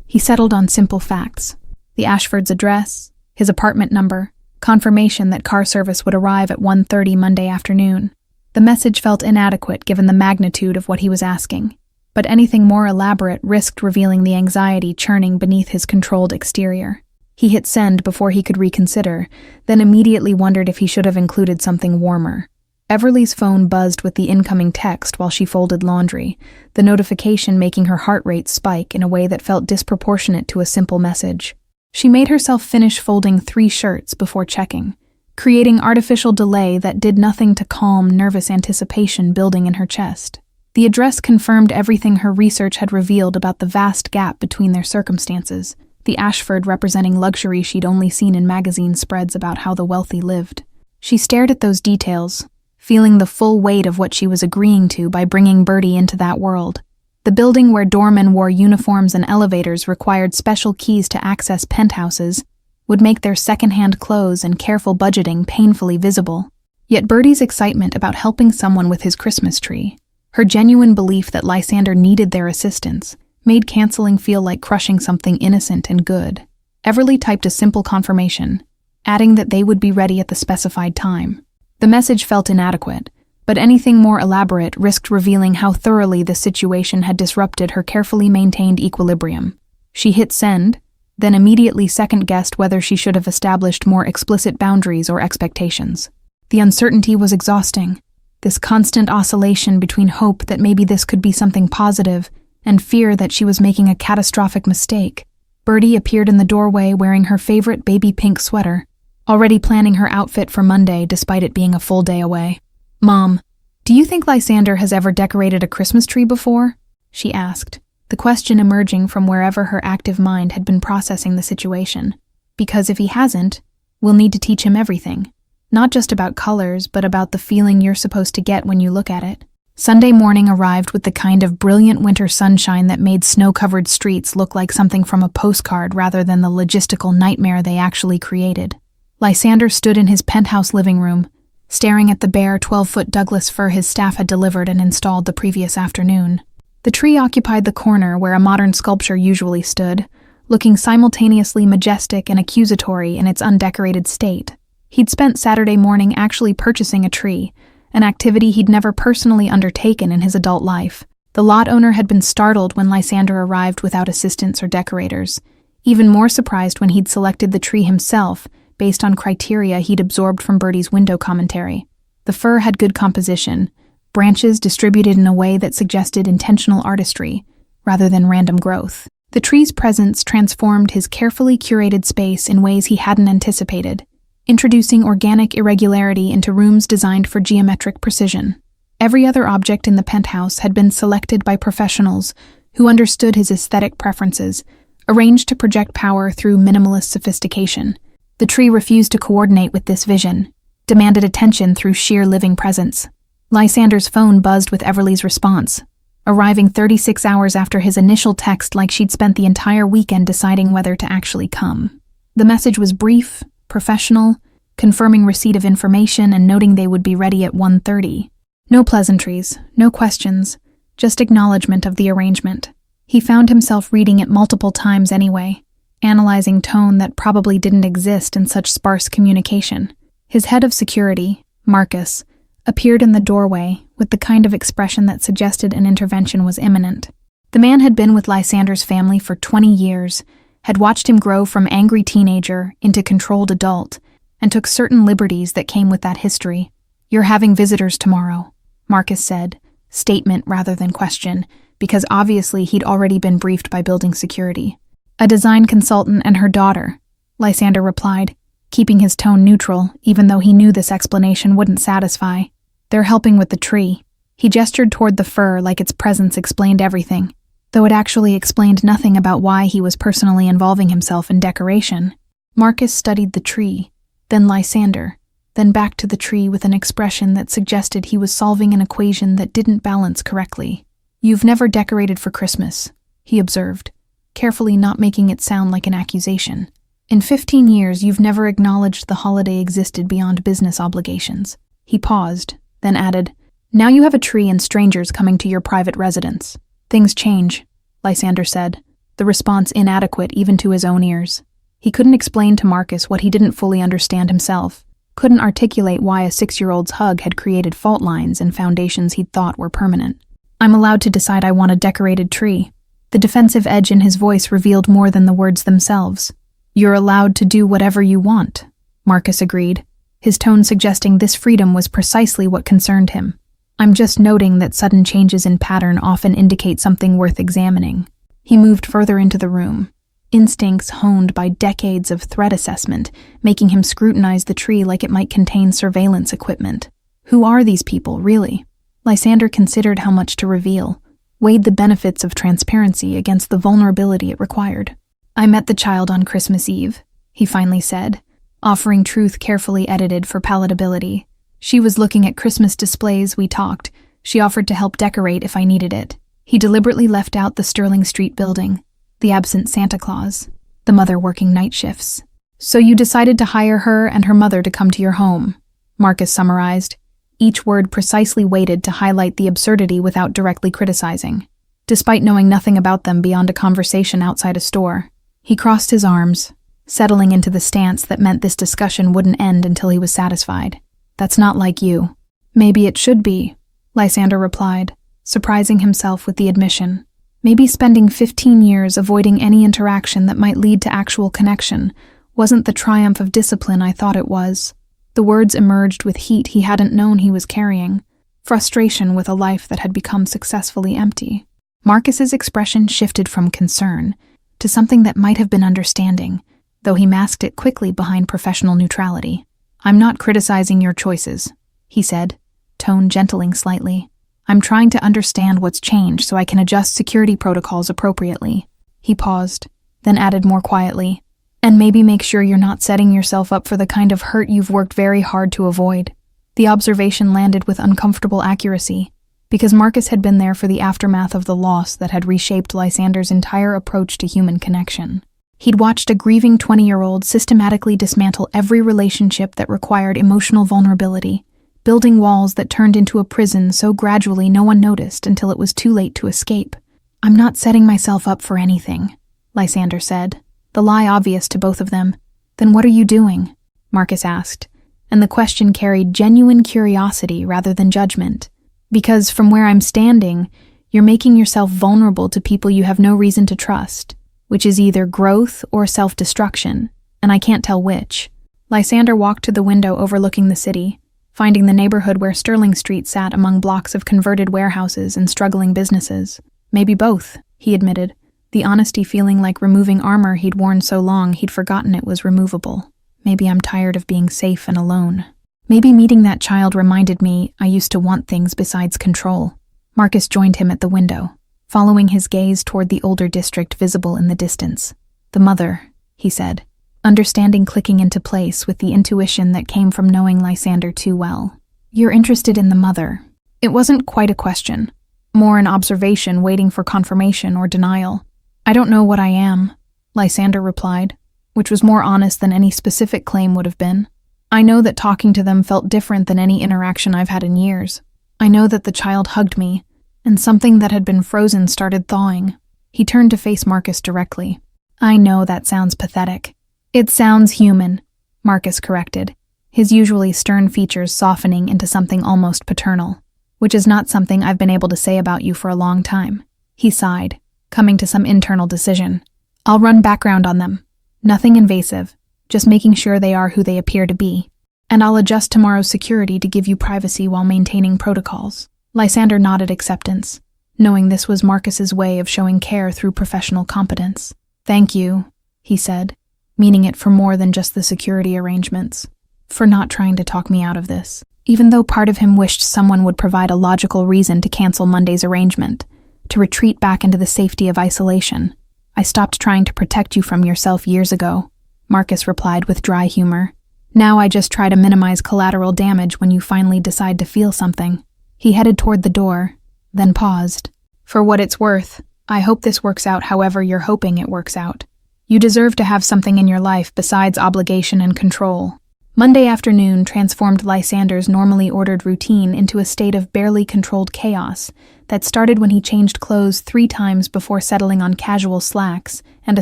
He settled on simple facts: the Ashford's address, his apartment number, confirmation that car service would arrive at 1:30 Monday afternoon. The message felt inadequate given the magnitude of what he was asking, but anything more elaborate risked revealing the anxiety churning beneath his controlled exterior. He hit send before he could reconsider, then immediately wondered if he should have included something warmer. Everly's phone buzzed with the incoming text while she folded laundry, the notification making her heart rate spike in a way that felt disproportionate to a simple message. She made herself finish folding 3 shirts before checking, creating artificial delay that did nothing to calm nervous anticipation building in her chest. The address confirmed everything her research had revealed about the vast gap between their circumstances, the Ashford representing luxury she'd only seen in magazine spreads about how the wealthy lived. She stared at those details, feeling the full weight of what she was agreeing to by bringing Birdie into that world. The building where doormen wore uniforms and elevators required special keys to access penthouses would make their second-hand clothes and careful budgeting painfully visible. Yet Birdie's excitement about helping someone with his Christmas tree, her genuine belief that Lysander needed their assistance, made canceling feel like crushing something innocent and good. Everly typed a simple confirmation, adding that they would be ready at the specified time. The message felt inadequate, but anything more elaborate risked revealing how thoroughly the situation had disrupted her carefully maintained equilibrium. She hit send, then immediately second-guessed whether she should have established more explicit boundaries or expectations. The uncertainty was exhausting, this constant oscillation between hope that maybe this could be something positive and fear that she was making a catastrophic mistake. Birdie appeared in the doorway wearing her favorite baby pink sweater, already planning her outfit for Monday despite it being a full day away. "Mom, do you think Lysander has ever decorated a Christmas tree before?" she asked, the question emerging from wherever her active mind had been processing the situation. Because if he hasn't, we'll need to teach him everything. Not just about colors, but about the feeling you're supposed to get when you look at it. Sunday morning arrived with the kind of brilliant winter sunshine that made snow-covered streets look like something from a postcard rather than the logistical nightmare they actually created. Lysander stood in his penthouse living room, staring at the bare 12-foot Douglas fir his staff had delivered and installed the previous afternoon. The tree occupied the corner where a modern sculpture usually stood, looking simultaneously majestic and accusatory in its undecorated state. He'd spent Saturday morning actually purchasing a tree, an activity he'd never personally undertaken in his adult life. The lot owner had been startled when Lysander arrived without assistants or decorators, even more surprised when he'd selected the tree himself, based on criteria he'd absorbed from Birdie's window commentary. The fir had good composition, branches distributed in a way that suggested intentional artistry, rather than random growth. The tree's presence transformed his carefully curated space in ways he hadn't anticipated, introducing organic irregularity into rooms designed for geometric precision. Every other object in the penthouse had been selected by professionals who understood his aesthetic preferences, arranged to project power through minimalist sophistication. The tree refused to coordinate with this vision, demanded attention through sheer living presence. Lysander's phone buzzed with Everly's response, arriving 36 hours after his initial text like she'd spent the entire weekend deciding whether to actually come. The message was brief, professional, confirming receipt of information and noting they would be ready at 1:30. No pleasantries, no questions, just acknowledgement of the arrangement. He found himself reading it multiple times anyway, analyzing tone that probably didn't exist in such sparse communication. His head of security, Marcus, appeared in the doorway with the kind of expression that suggested an intervention was imminent. The man had been with Lysander's family for 20 years, had watched him grow from angry teenager into controlled adult, and took certain liberties that came with that history. "You're having visitors tomorrow," Marcus said, statement rather than question, because obviously he'd already been briefed by building security. "A design consultant and her daughter," Lysander replied, keeping his tone neutral, even though he knew this explanation wouldn't satisfy. "They're helping with the tree." He gestured toward the fir like its presence explained everything, though it actually explained nothing about why he was personally involving himself in decoration. Marcus studied the tree, then Lysander, then back to the tree with an expression that suggested he was solving an equation that didn't balance correctly. "You've never decorated for Christmas," he observed, carefully not making it sound like an accusation. "In 15 years, you've never acknowledged the holiday existed beyond business obligations." He paused, then added, "Now you have a tree and strangers coming to your private residence. Things change," Lysander said, the response inadequate even to his own ears. He couldn't explain to Marcus what he didn't fully understand himself, couldn't articulate why a 6-year-old's hug had created fault lines and foundations he'd thought were permanent. "I'm allowed to decide I want a decorated tree." The defensive edge in his voice revealed more than the words themselves. "You're allowed to do whatever you want," Marcus agreed, his tone suggesting this freedom was precisely what concerned him. "I'm just noting that sudden changes in pattern often indicate something worth examining." He moved further into the room, instincts honed by decades of threat assessment, making him scrutinize the tree like it might contain surveillance equipment. Who are these people, really? Lysander considered how much to reveal, weighed the benefits of transparency against the vulnerability it required. "I met the child on Christmas Eve," he finally said, offering truth carefully edited for palatability. "She was looking at Christmas displays. We talked. She offered to help decorate if I needed it." He deliberately left out the Sterling Street building, the absent Santa Claus, the mother working night shifts. "So you decided to hire her and her mother to come to your home," Marcus summarized, each word precisely weighted to highlight the absurdity without directly criticizing. Despite knowing nothing about them beyond a conversation outside a store, he crossed his arms, settling into the stance that meant this discussion wouldn't end until he was satisfied. "That's not like you." "Maybe it should be," Lysander replied, surprising himself with the admission. Maybe spending 15 years avoiding any interaction that might lead to actual connection wasn't the triumph of discipline I thought it was. The words emerged with heat he hadn't known he was carrying, frustration with a life that had become successfully empty. Marcus's expression shifted from concern to something that might have been understanding, though he masked it quickly behind professional neutrality. "I'm not criticizing your choices," he said, tone gentling slightly. "I'm trying to understand what's changed so I can adjust security protocols appropriately." He paused, then added more quietly, "And maybe make sure you're not setting yourself up for the kind of hurt you've worked very hard to avoid." The observation landed with uncomfortable accuracy, because Marcus had been there for the aftermath of the loss that had reshaped Lysander's entire approach to human connection. He'd watched a grieving 20-year-old systematically dismantle every relationship that required emotional vulnerability, building walls that turned into a prison so gradually no one noticed until it was too late to escape. "I'm not setting myself up for anything," Lysander said, the lie obvious to both of them. "Then what are you doing?" Marcus asked, and the question carried genuine curiosity rather than judgment. "Because from where I'm standing, you're making yourself vulnerable to people you have no reason to trust, which is either growth or self-destruction, and I can't tell which." Lysander walked to the window overlooking the city, finding the neighborhood where Sterling Street sat among blocks of converted warehouses and struggling businesses. "Maybe both," he admitted, the honesty feeling like removing armor he'd worn so long he'd forgotten it was removable. "Maybe I'm tired of being safe and alone. Maybe meeting that child reminded me I used to want things besides control." Marcus joined him at the window, following his gaze toward the older district visible in the distance. "The mother," he said, understanding clicking into place with the intuition that came from knowing Lysander too well. "You're interested in the mother." It wasn't quite a question, more an observation waiting for confirmation or denial. "I don't know what I am," Lysander replied, which was more honest than any specific claim would have been. "I know that talking to them felt different than any interaction I've had in years. I know that the child hugged me, and something that had been frozen started thawing." He turned to face Marcus directly. "I know that sounds pathetic." "It sounds human," Marcus corrected, his usually stern features softening into something almost paternal, "which is not something I've been able to say about you for a long time." He sighed, coming to some internal decision. "I'll run background on them. Nothing invasive, just making sure they are who they appear to be. And I'll adjust tomorrow's security to give you privacy while maintaining protocols." Lysander nodded acceptance, knowing this was Marcus's way of showing care through professional competence. "Thank you," he said, meaning it for more than just the security arrangements, "for not trying to talk me out of this." Even though part of him wished someone would provide a logical reason to cancel Monday's arrangement, to retreat back into the safety of isolation. "I stopped trying to protect you from yourself years ago," Marcus replied with dry humor. "Now I just try to minimize collateral damage when you finally decide to feel something." He headed toward the door, then paused. "For what it's worth, I hope this works out however you're hoping it works out. You deserve to have something in your life besides obligation and control." Monday afternoon transformed Lysander's normally ordered routine into a state of barely controlled chaos that started when he changed clothes 3 times before settling on casual slacks and a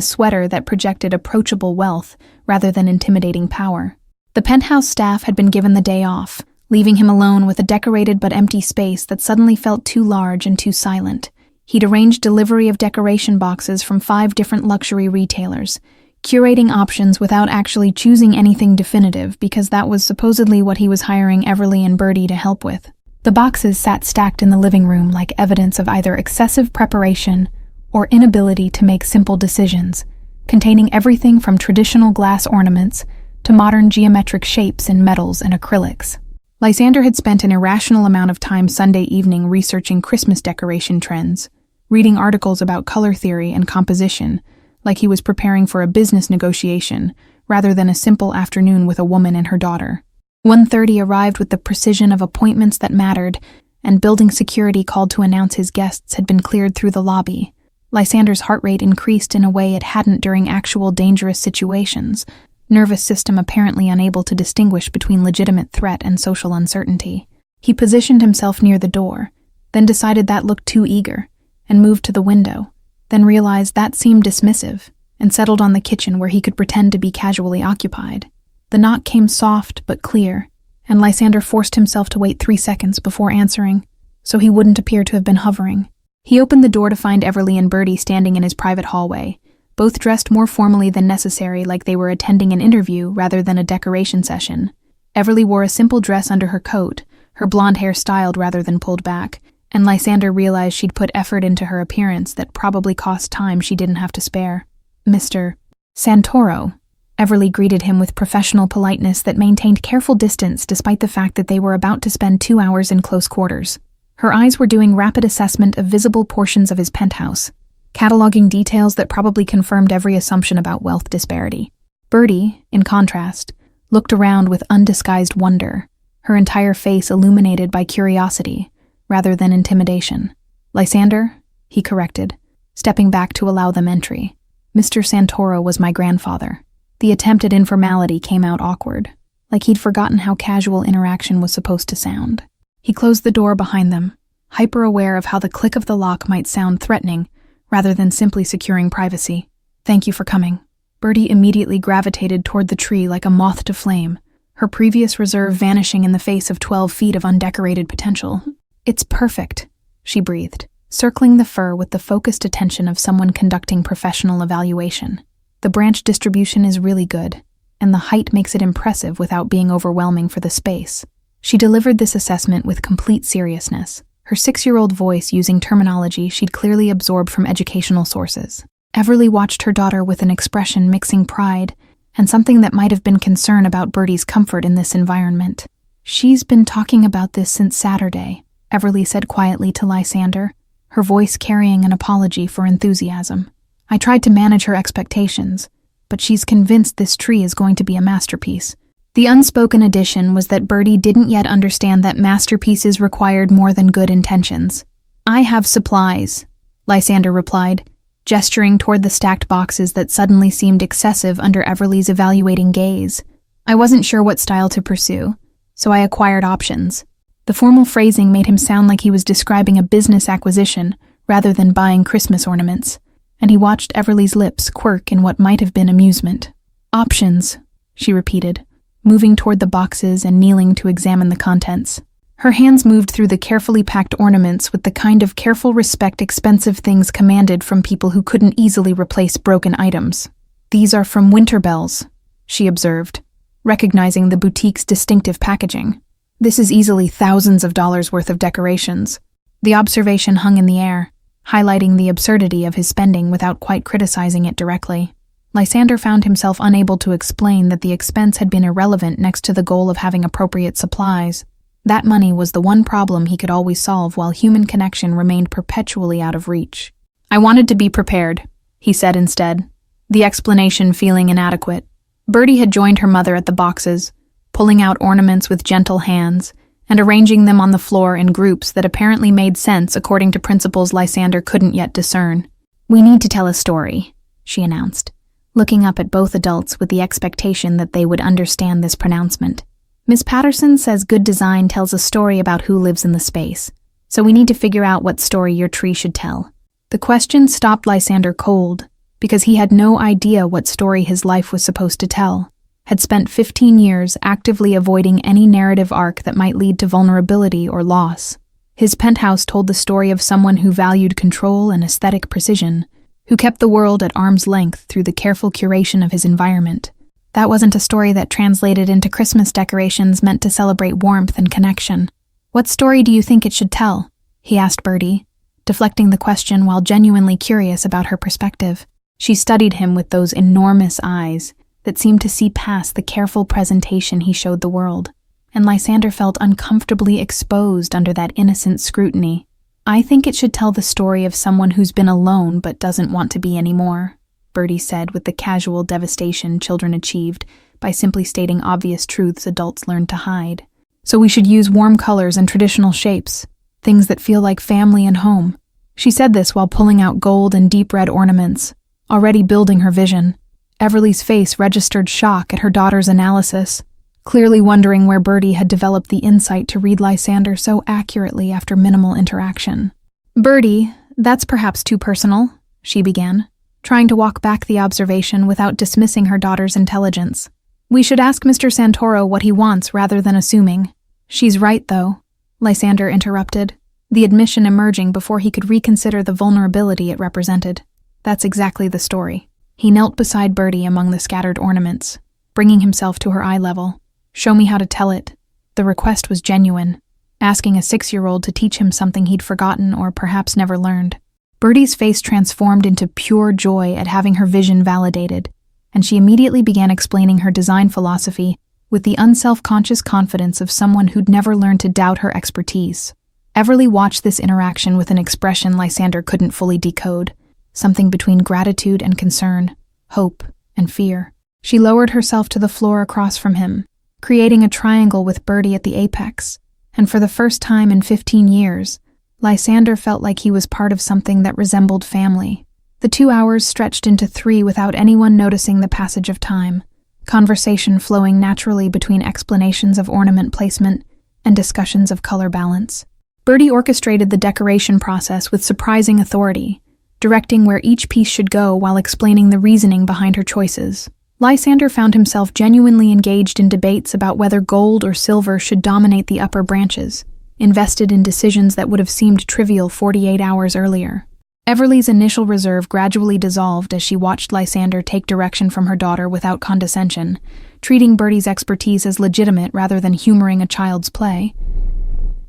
sweater that projected approachable wealth rather than intimidating power. The penthouse staff had been given the day off, leaving him alone with a decorated but empty space that suddenly felt too large and too silent. He'd arranged delivery of decoration boxes from 5 different luxury retailers, curating options without actually choosing anything definitive because that was supposedly what he was hiring Everly and Birdie to help with. The boxes sat stacked in the living room like evidence of either excessive preparation or inability to make simple decisions, containing everything from traditional glass ornaments to modern geometric shapes in metals and acrylics. Lysander had spent an irrational amount of time Sunday evening researching Christmas decoration trends, reading articles about color theory and composition, like he was preparing for a business negotiation rather than a simple afternoon with a woman and her daughter. 1:30 arrived with the precision of appointments that mattered, and building security called to announce his guests had been cleared through the lobby. Lysander's heart rate increased in a way it hadn't during actual dangerous situations, nervous system apparently unable to distinguish between legitimate threat and social uncertainty. He positioned himself near the door, then decided that looked too eager, and moved to the window, then realized that seemed dismissive, and settled on the kitchen where he could pretend to be casually occupied. The knock came soft but clear, and Lysander forced himself to wait 3 seconds before answering, so he wouldn't appear to have been hovering. He opened the door to find Everly and Birdie standing in his private hallway, both dressed more formally than necessary, like they were attending an interview rather than a decoration session. Everly wore a simple dress under her coat, her blonde hair styled rather than pulled back, and Lysander realized she'd put effort into her appearance that probably cost time she didn't have to spare. "Mr. Santoro," Everly greeted him with professional politeness that maintained careful distance despite the fact that they were about to spend 2 hours in close quarters. Her eyes were doing rapid assessment of visible portions of his penthouse, cataloging details that probably confirmed every assumption about wealth disparity. Birdie, in contrast, looked around with undisguised wonder, her entire face illuminated by curiosity rather than intimidation. "Lysander," he corrected, stepping back to allow them entry. "Mr. Santoro was my grandfather." The attempt at informality came out awkward, like he'd forgotten how casual interaction was supposed to sound. He closed the door behind them, hyper-aware of how the click of the lock might sound threatening rather than simply securing privacy. "Thank you for coming." Birdie immediately gravitated toward the tree like a moth to flame, her previous reserve vanishing in the face of 12 feet of undecorated potential. "It's perfect," she breathed, circling the fir with the focused attention of someone conducting professional evaluation. "The branch distribution is really good, and the height makes it impressive without being overwhelming for the space." She delivered this assessment with complete seriousness, her 6-year-old voice using terminology she'd clearly absorbed from educational sources. Everly watched her daughter with an expression mixing pride and something that might have been concern about Birdie's comfort in this environment. "She's been talking about this since Saturday," Everly said quietly to Lysander, her voice carrying an apology for enthusiasm. "I tried to manage her expectations, but she's convinced this tree is going to be a masterpiece." The unspoken addition was that Birdie didn't yet understand that masterpieces required more than good intentions. "I have supplies," Lysander replied, gesturing toward the stacked boxes that suddenly seemed excessive under Everly's evaluating gaze. "I wasn't sure what style to pursue, so I acquired options." The formal phrasing made him sound like he was describing a business acquisition rather than buying Christmas ornaments, and he watched Everly's lips quirk in what might have been amusement. "Options," she repeated, moving toward the boxes and kneeling to examine the contents. Her hands moved through the carefully packed ornaments with the kind of careful respect expensive things commanded from people who couldn't easily replace broken items. "These are from Winterbell's," she observed, recognizing the boutique's distinctive packaging. "This is easily thousands of dollars worth of decorations." The observation hung in the air, highlighting the absurdity of his spending without quite criticizing it directly. Lysander found himself unable to explain that the expense had been irrelevant next to the goal of having appropriate supplies. That money was the one problem he could always solve while human connection remained perpetually out of reach. "I wanted to be prepared," he said instead, the explanation feeling inadequate. Birdie had joined her mother at the boxes, pulling out ornaments with gentle hands and arranging them on the floor in groups that apparently made sense according to principles Lysander couldn't yet discern. "We need to tell a story," she announced, looking up at both adults with the expectation that they would understand this pronouncement. "Miss Patterson says good design tells a story about who lives in the space, so we need to figure out what story your tree should tell." The question stopped Lysander cold, because he had no idea what story his life was supposed to tell, had spent 15 years actively avoiding any narrative arc that might lead to vulnerability or loss. His penthouse told the story of someone who valued control and aesthetic precision, who kept the world at arm's length through the careful curation of his environment. That wasn't a story that translated into Christmas decorations meant to celebrate warmth and connection. "What story do you think it should tell?" he asked Birdie, deflecting the question while genuinely curious about her perspective. She studied him with those enormous eyes that seemed to see past the careful presentation he showed the world, and Lysander felt uncomfortably exposed under that innocent scrutiny. "I think it should tell the story of someone who's been alone but doesn't want to be anymore," Birdie said with the casual devastation children achieved by simply stating obvious truths adults learned to hide. "So we should use warm colors and traditional shapes, things that feel like family and home." She said this while pulling out gold and deep red ornaments, already building her vision. Everly's face registered shock at her daughter's analysis, clearly wondering where Birdie had developed the insight to read Lysander so accurately after minimal interaction. "Birdie, that's perhaps too personal," she began, trying to walk back the observation without dismissing her daughter's intelligence. "We should ask Mr. Santoro what he wants rather than assuming." "She's right, though," Lysander interrupted, the admission emerging before he could reconsider the vulnerability it represented. "That's exactly the story." He knelt beside Birdie among the scattered ornaments, bringing himself to her eye level. "Show me how to tell it." The request was genuine, asking a 6-year-old to teach him something he'd forgotten or perhaps never learned. Birdie's face transformed into pure joy at having her vision validated, and she immediately began explaining her design philosophy with the unself-conscious confidence of someone who'd never learned to doubt her expertise. Everly watched this interaction with an expression Lysander couldn't fully decode, something between gratitude and concern, hope and fear. She lowered herself to the floor across from him, creating a triangle with Birdie at the apex, and for the first time in 15 years, Lysander felt like he was part of something that resembled family. The 2 hours stretched into 3 without anyone noticing the passage of time, conversation flowing naturally between explanations of ornament placement and discussions of color balance. Birdie orchestrated the decoration process with surprising authority, directing where each piece should go while explaining the reasoning behind her choices. Lysander found himself genuinely engaged in debates about whether gold or silver should dominate the upper branches, invested in decisions that would have seemed trivial 48 hours earlier. Everly's initial reserve gradually dissolved as she watched Lysander take direction from her daughter without condescension, treating Birdie's expertise as legitimate rather than humoring a child's play.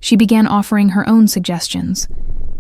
She began offering her own suggestions,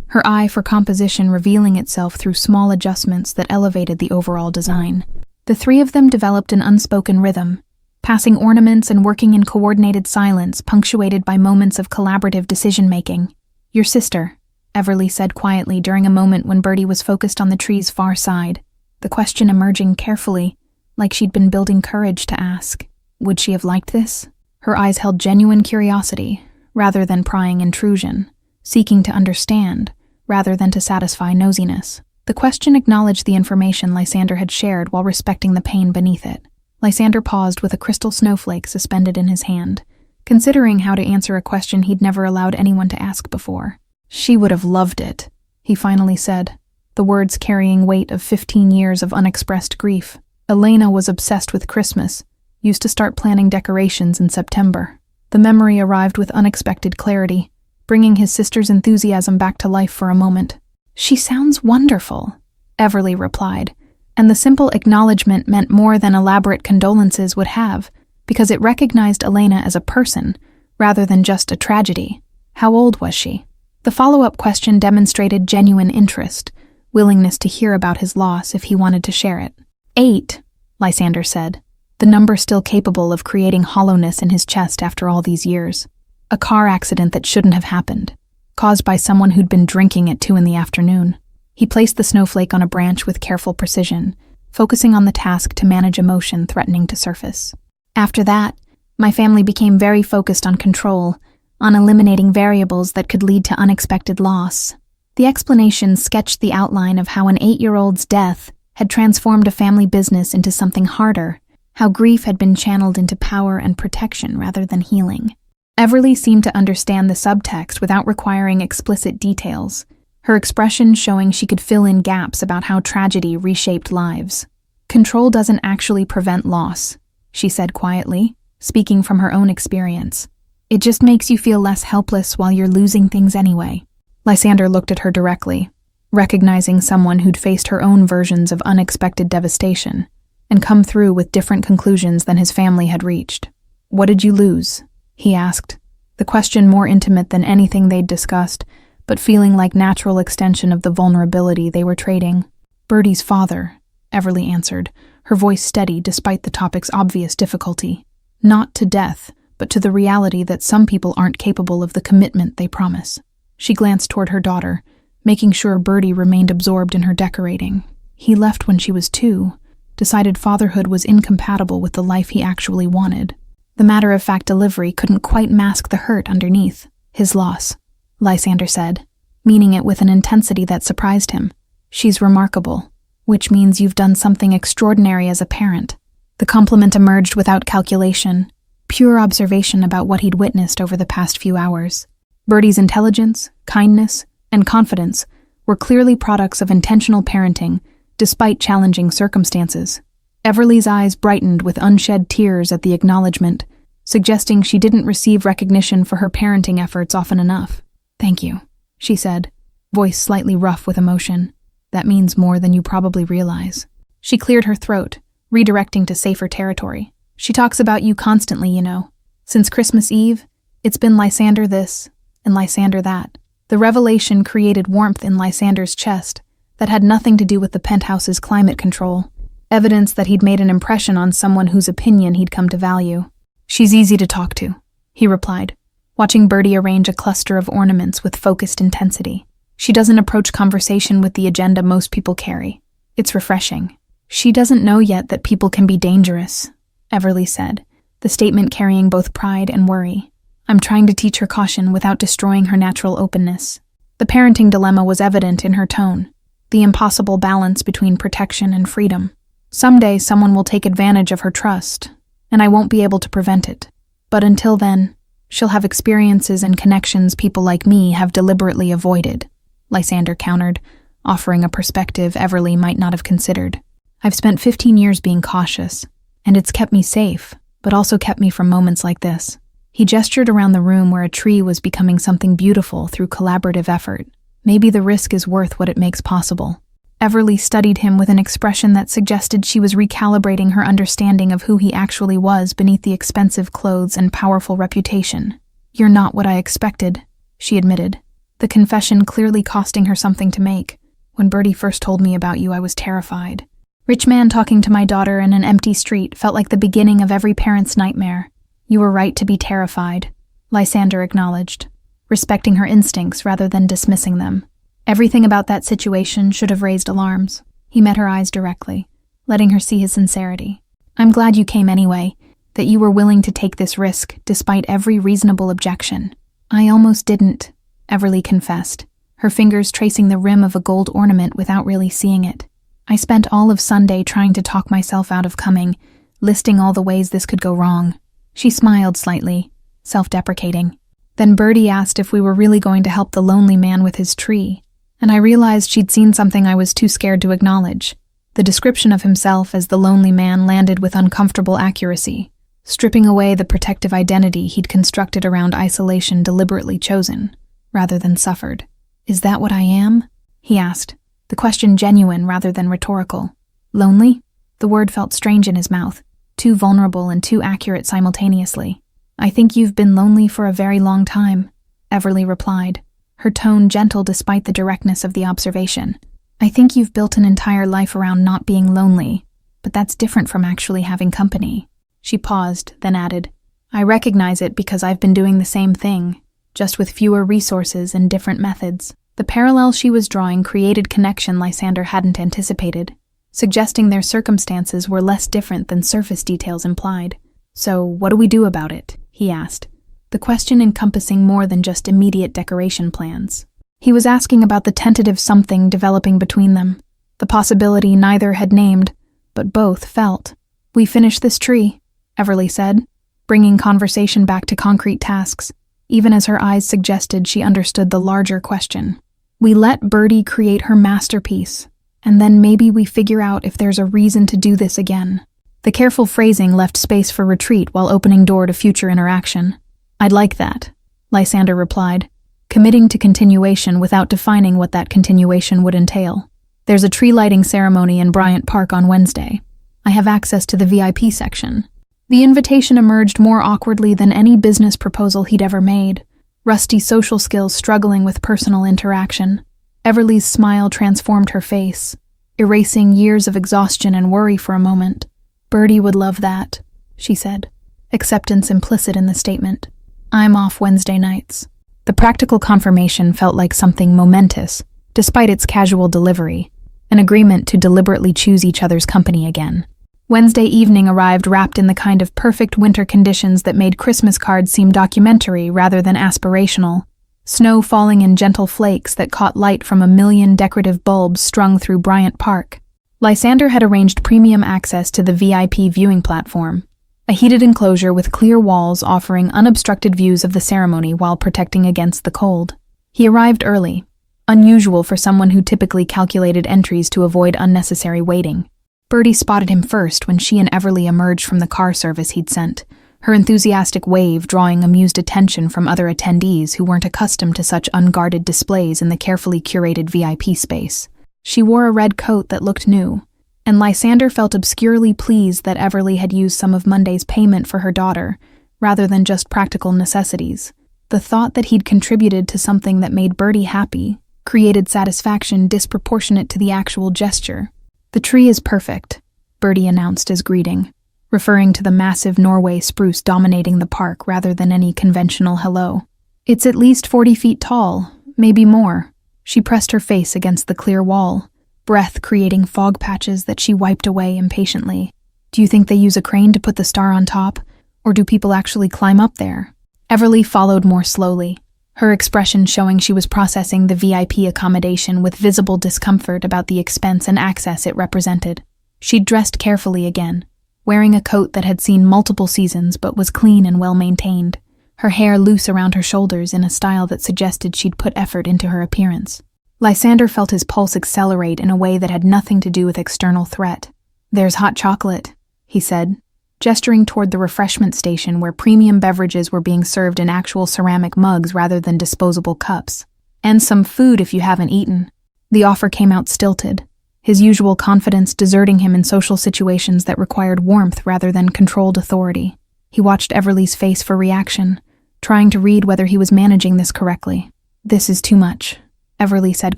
her eye for composition revealing itself through small adjustments that elevated the overall design. The 3 of them developed an unspoken rhythm, passing ornaments and working in coordinated silence punctuated by moments of collaborative decision-making. "Your sister," Everly said quietly during a moment when Birdie was focused on the tree's far side, the question emerging carefully, like she'd been building courage to ask. Would she have liked this? Her eyes held genuine curiosity, rather than prying intrusion, seeking to understand, rather than to satisfy nosiness. The question acknowledged the information Lysander had shared while respecting the pain beneath it. Lysander paused with a crystal snowflake suspended in his hand, considering how to answer a question he'd never allowed anyone to ask before. "She would have loved it," he finally said, the words carrying weight of 15 years of unexpressed grief. "Elena was obsessed with Christmas, used to start planning decorations in September." The memory arrived with unexpected clarity, bringing his sister's enthusiasm back to life for a moment. "She sounds wonderful," Everly replied, and the simple acknowledgement meant more than elaborate condolences would have, because it recognized Elena as a person, rather than just a tragedy. How old was she? The follow-up question demonstrated genuine interest, willingness to hear about his loss if he wanted to share it. 8, Lysander said, the number still capable of creating hollowness in his chest after all these years. A car accident that shouldn't have happened, caused by someone who'd been drinking at 2 p.m. He placed the snowflake on a branch with careful precision, focusing on the task to manage emotion threatening to surface. After that, my family became very focused on control, on eliminating variables that could lead to unexpected loss. The explanation sketched the outline of how an 8-year-old's death had transformed a family business into something harder, how grief had been channeled into power and protection rather than healing. Everly seemed to understand the subtext without requiring explicit details, her expression showing she could fill in gaps about how tragedy reshaped lives. "Control doesn't actually prevent loss," she said quietly, speaking from her own experience. "It just makes you feel less helpless while you're losing things anyway." Lysander looked at her directly. recognizing someone who'd faced her own versions of unexpected devastation and come through with different conclusions than his family had reached. "What did you lose?" he asked, the question more intimate than anything they'd discussed, but feeling like natural extension of the vulnerability they were trading. "Birdie's father," Everly answered, her voice steady despite the topic's obvious difficulty. "Not to death, but to the reality that some people aren't capable of the commitment they promise." She glanced toward her daughter, making sure Birdie remained absorbed in her decorating. "He left when she was 2, decided fatherhood was incompatible with the life he actually wanted." The matter-of-fact delivery couldn't quite mask the hurt underneath. "His loss," Lysander said, meaning it with an intensity that surprised him. "She's remarkable, which means you've done something extraordinary as a parent." The compliment emerged without calculation, pure observation about what he'd witnessed over the past few hours. Birdie's intelligence, kindness, and confidence were clearly products of intentional parenting, despite challenging circumstances. Everly's eyes brightened with unshed tears at the acknowledgement, suggesting she didn't receive recognition for her parenting efforts often enough. "Thank you," she said, voice slightly rough with emotion. "That means more than you probably realize." She cleared her throat, redirecting to safer territory. "She talks about you constantly, you know. Since Christmas Eve, it's been Lysander this and Lysander that." The revelation created warmth in Lysander's chest that had nothing to do with the penthouse's climate control, evidence that he'd made an impression on someone whose opinion he'd come to value. "She's easy to talk to," he replied, watching Birdie arrange a cluster of ornaments with focused intensity. "She doesn't approach conversation with the agenda most people carry. It's refreshing." "She doesn't know yet that people can be dangerous," Everly said, the statement carrying both pride and worry. "I'm trying to teach her caution without destroying her natural openness." The parenting dilemma was evident in her tone, the impossible balance between protection and freedom. "Someday someone will take advantage of her trust, and I won't be able to prevent it. But until then, she'll have experiences and connections people like me have deliberately avoided," Lysander countered, offering a perspective Everly might not have considered. "I've spent 15 years being cautious, and it's kept me safe, but also kept me from moments like this." He gestured around the room where a tree was becoming something beautiful through collaborative effort. "Maybe the risk is worth what it makes possible." Everly studied him with an expression that suggested she was recalibrating her understanding of who he actually was beneath the expensive clothes and powerful reputation. "You're not what I expected," she admitted, the confession clearly costing her something to make. "When Birdie first told me about you, I was terrified. Rich man talking to my daughter in an empty street felt like the beginning of every parent's nightmare." "You were right to be terrified," Lysander acknowledged, respecting her instincts rather than dismissing them. "Everything about that situation should have raised alarms." He met her eyes directly, letting her see his sincerity. "I'm glad you came anyway, that you were willing to take this risk despite every reasonable objection." "I almost didn't," Everly confessed, her fingers tracing the rim of a gold ornament without really seeing it. "I spent all of Sunday trying to talk myself out of coming, listing all the ways this could go wrong." She smiled slightly, self-deprecating. "Then Birdie asked if we were really going to help the lonely man with his tree, and I realized she'd seen something I was too scared to acknowledge." The description of himself as the lonely man landed with uncomfortable accuracy, stripping away the protective identity he'd constructed around isolation deliberately chosen, rather than suffered. "Is that what I am?" he asked, the question genuine rather than rhetorical. "Lonely?" The word felt strange in his mouth, too vulnerable and too accurate simultaneously. "I think you've been lonely for a very long time," Everly replied, her tone gentle despite the directness of the observation. "I think you've built an entire life around not being lonely, but that's different from actually having company." She paused, then added, "I recognize it because I've been doing the same thing, just with fewer resources and different methods." The parallel she was drawing created connection Lysander hadn't anticipated, suggesting their circumstances were less different than surface details implied. "So, what do we do about it?" he asked, the question encompassing more than just immediate decoration plans. He was asking about the tentative something developing between them, the possibility neither had named, but both felt. "We finish this tree," Everly said, bringing conversation back to concrete tasks, even as her eyes suggested she understood the larger question. "We let Birdie create her masterpiece, and then maybe we figure out if there's a reason to do this again." The careful phrasing left space for retreat while opening door to future interaction. "I'd like that," Lysander replied, committing to continuation without defining what that continuation would entail. There's a tree lighting ceremony in Bryant Park on Wednesday. I have access to the VIP section. The invitation emerged more awkwardly than any business proposal he'd ever made. Rusty social skills struggling with personal interaction. Everly's smile transformed her face, erasing years of exhaustion and worry for a moment. Birdie would love that, she said, acceptance implicit in the statement. I'm off Wednesday nights. The practical confirmation felt like something momentous, despite its casual delivery, an agreement to deliberately choose each other's company again. Wednesday evening arrived wrapped in the kind of perfect winter conditions that made Christmas cards seem documentary rather than aspirational. Snow falling in gentle flakes that caught light from a million decorative bulbs strung through Bryant Park. Lysander had arranged premium access to the VIP viewing platform, a heated enclosure with clear walls offering unobstructed views of the ceremony while protecting against the cold. He arrived early, unusual for someone who typically calculated entries to avoid unnecessary waiting. Birdie spotted him first when she and Everly emerged from the car service he'd sent, her enthusiastic wave drawing amused attention from other attendees who weren't accustomed to such unguarded displays in the carefully curated VIP space. She wore a red coat that looked new, and Lysander felt obscurely pleased that Everly had used some of Monday's payment for her daughter, rather than just practical necessities. The thought that he'd contributed to something that made Birdie happy created satisfaction disproportionate to the actual gesture. The tree is perfect, Birdie announced as greeting, referring to the massive Norway spruce dominating the park rather than any conventional hello. It's at least 40 feet tall, maybe more. She pressed her face against the clear wall, breath creating fog patches that she wiped away impatiently. Do you think they use a crane to put the star on top, or do people actually climb up there? Everly followed more slowly, her expression showing she was processing the VIP accommodation with visible discomfort about the expense and access it represented. She'd dressed carefully again, wearing a coat that had seen multiple seasons but was clean and well-maintained, her hair loose around her shoulders in a style that suggested she'd put effort into her appearance. Lysander felt his pulse accelerate in a way that had nothing to do with external threat. There's hot chocolate, he said, gesturing toward the refreshment station where premium beverages were being served in actual ceramic mugs rather than disposable cups. And some food if you haven't eaten. The offer came out stilted, his usual confidence deserting him in social situations that required warmth rather than controlled authority. He watched Everly's face for reaction, trying to read whether he was managing this correctly. This is too much, Everly said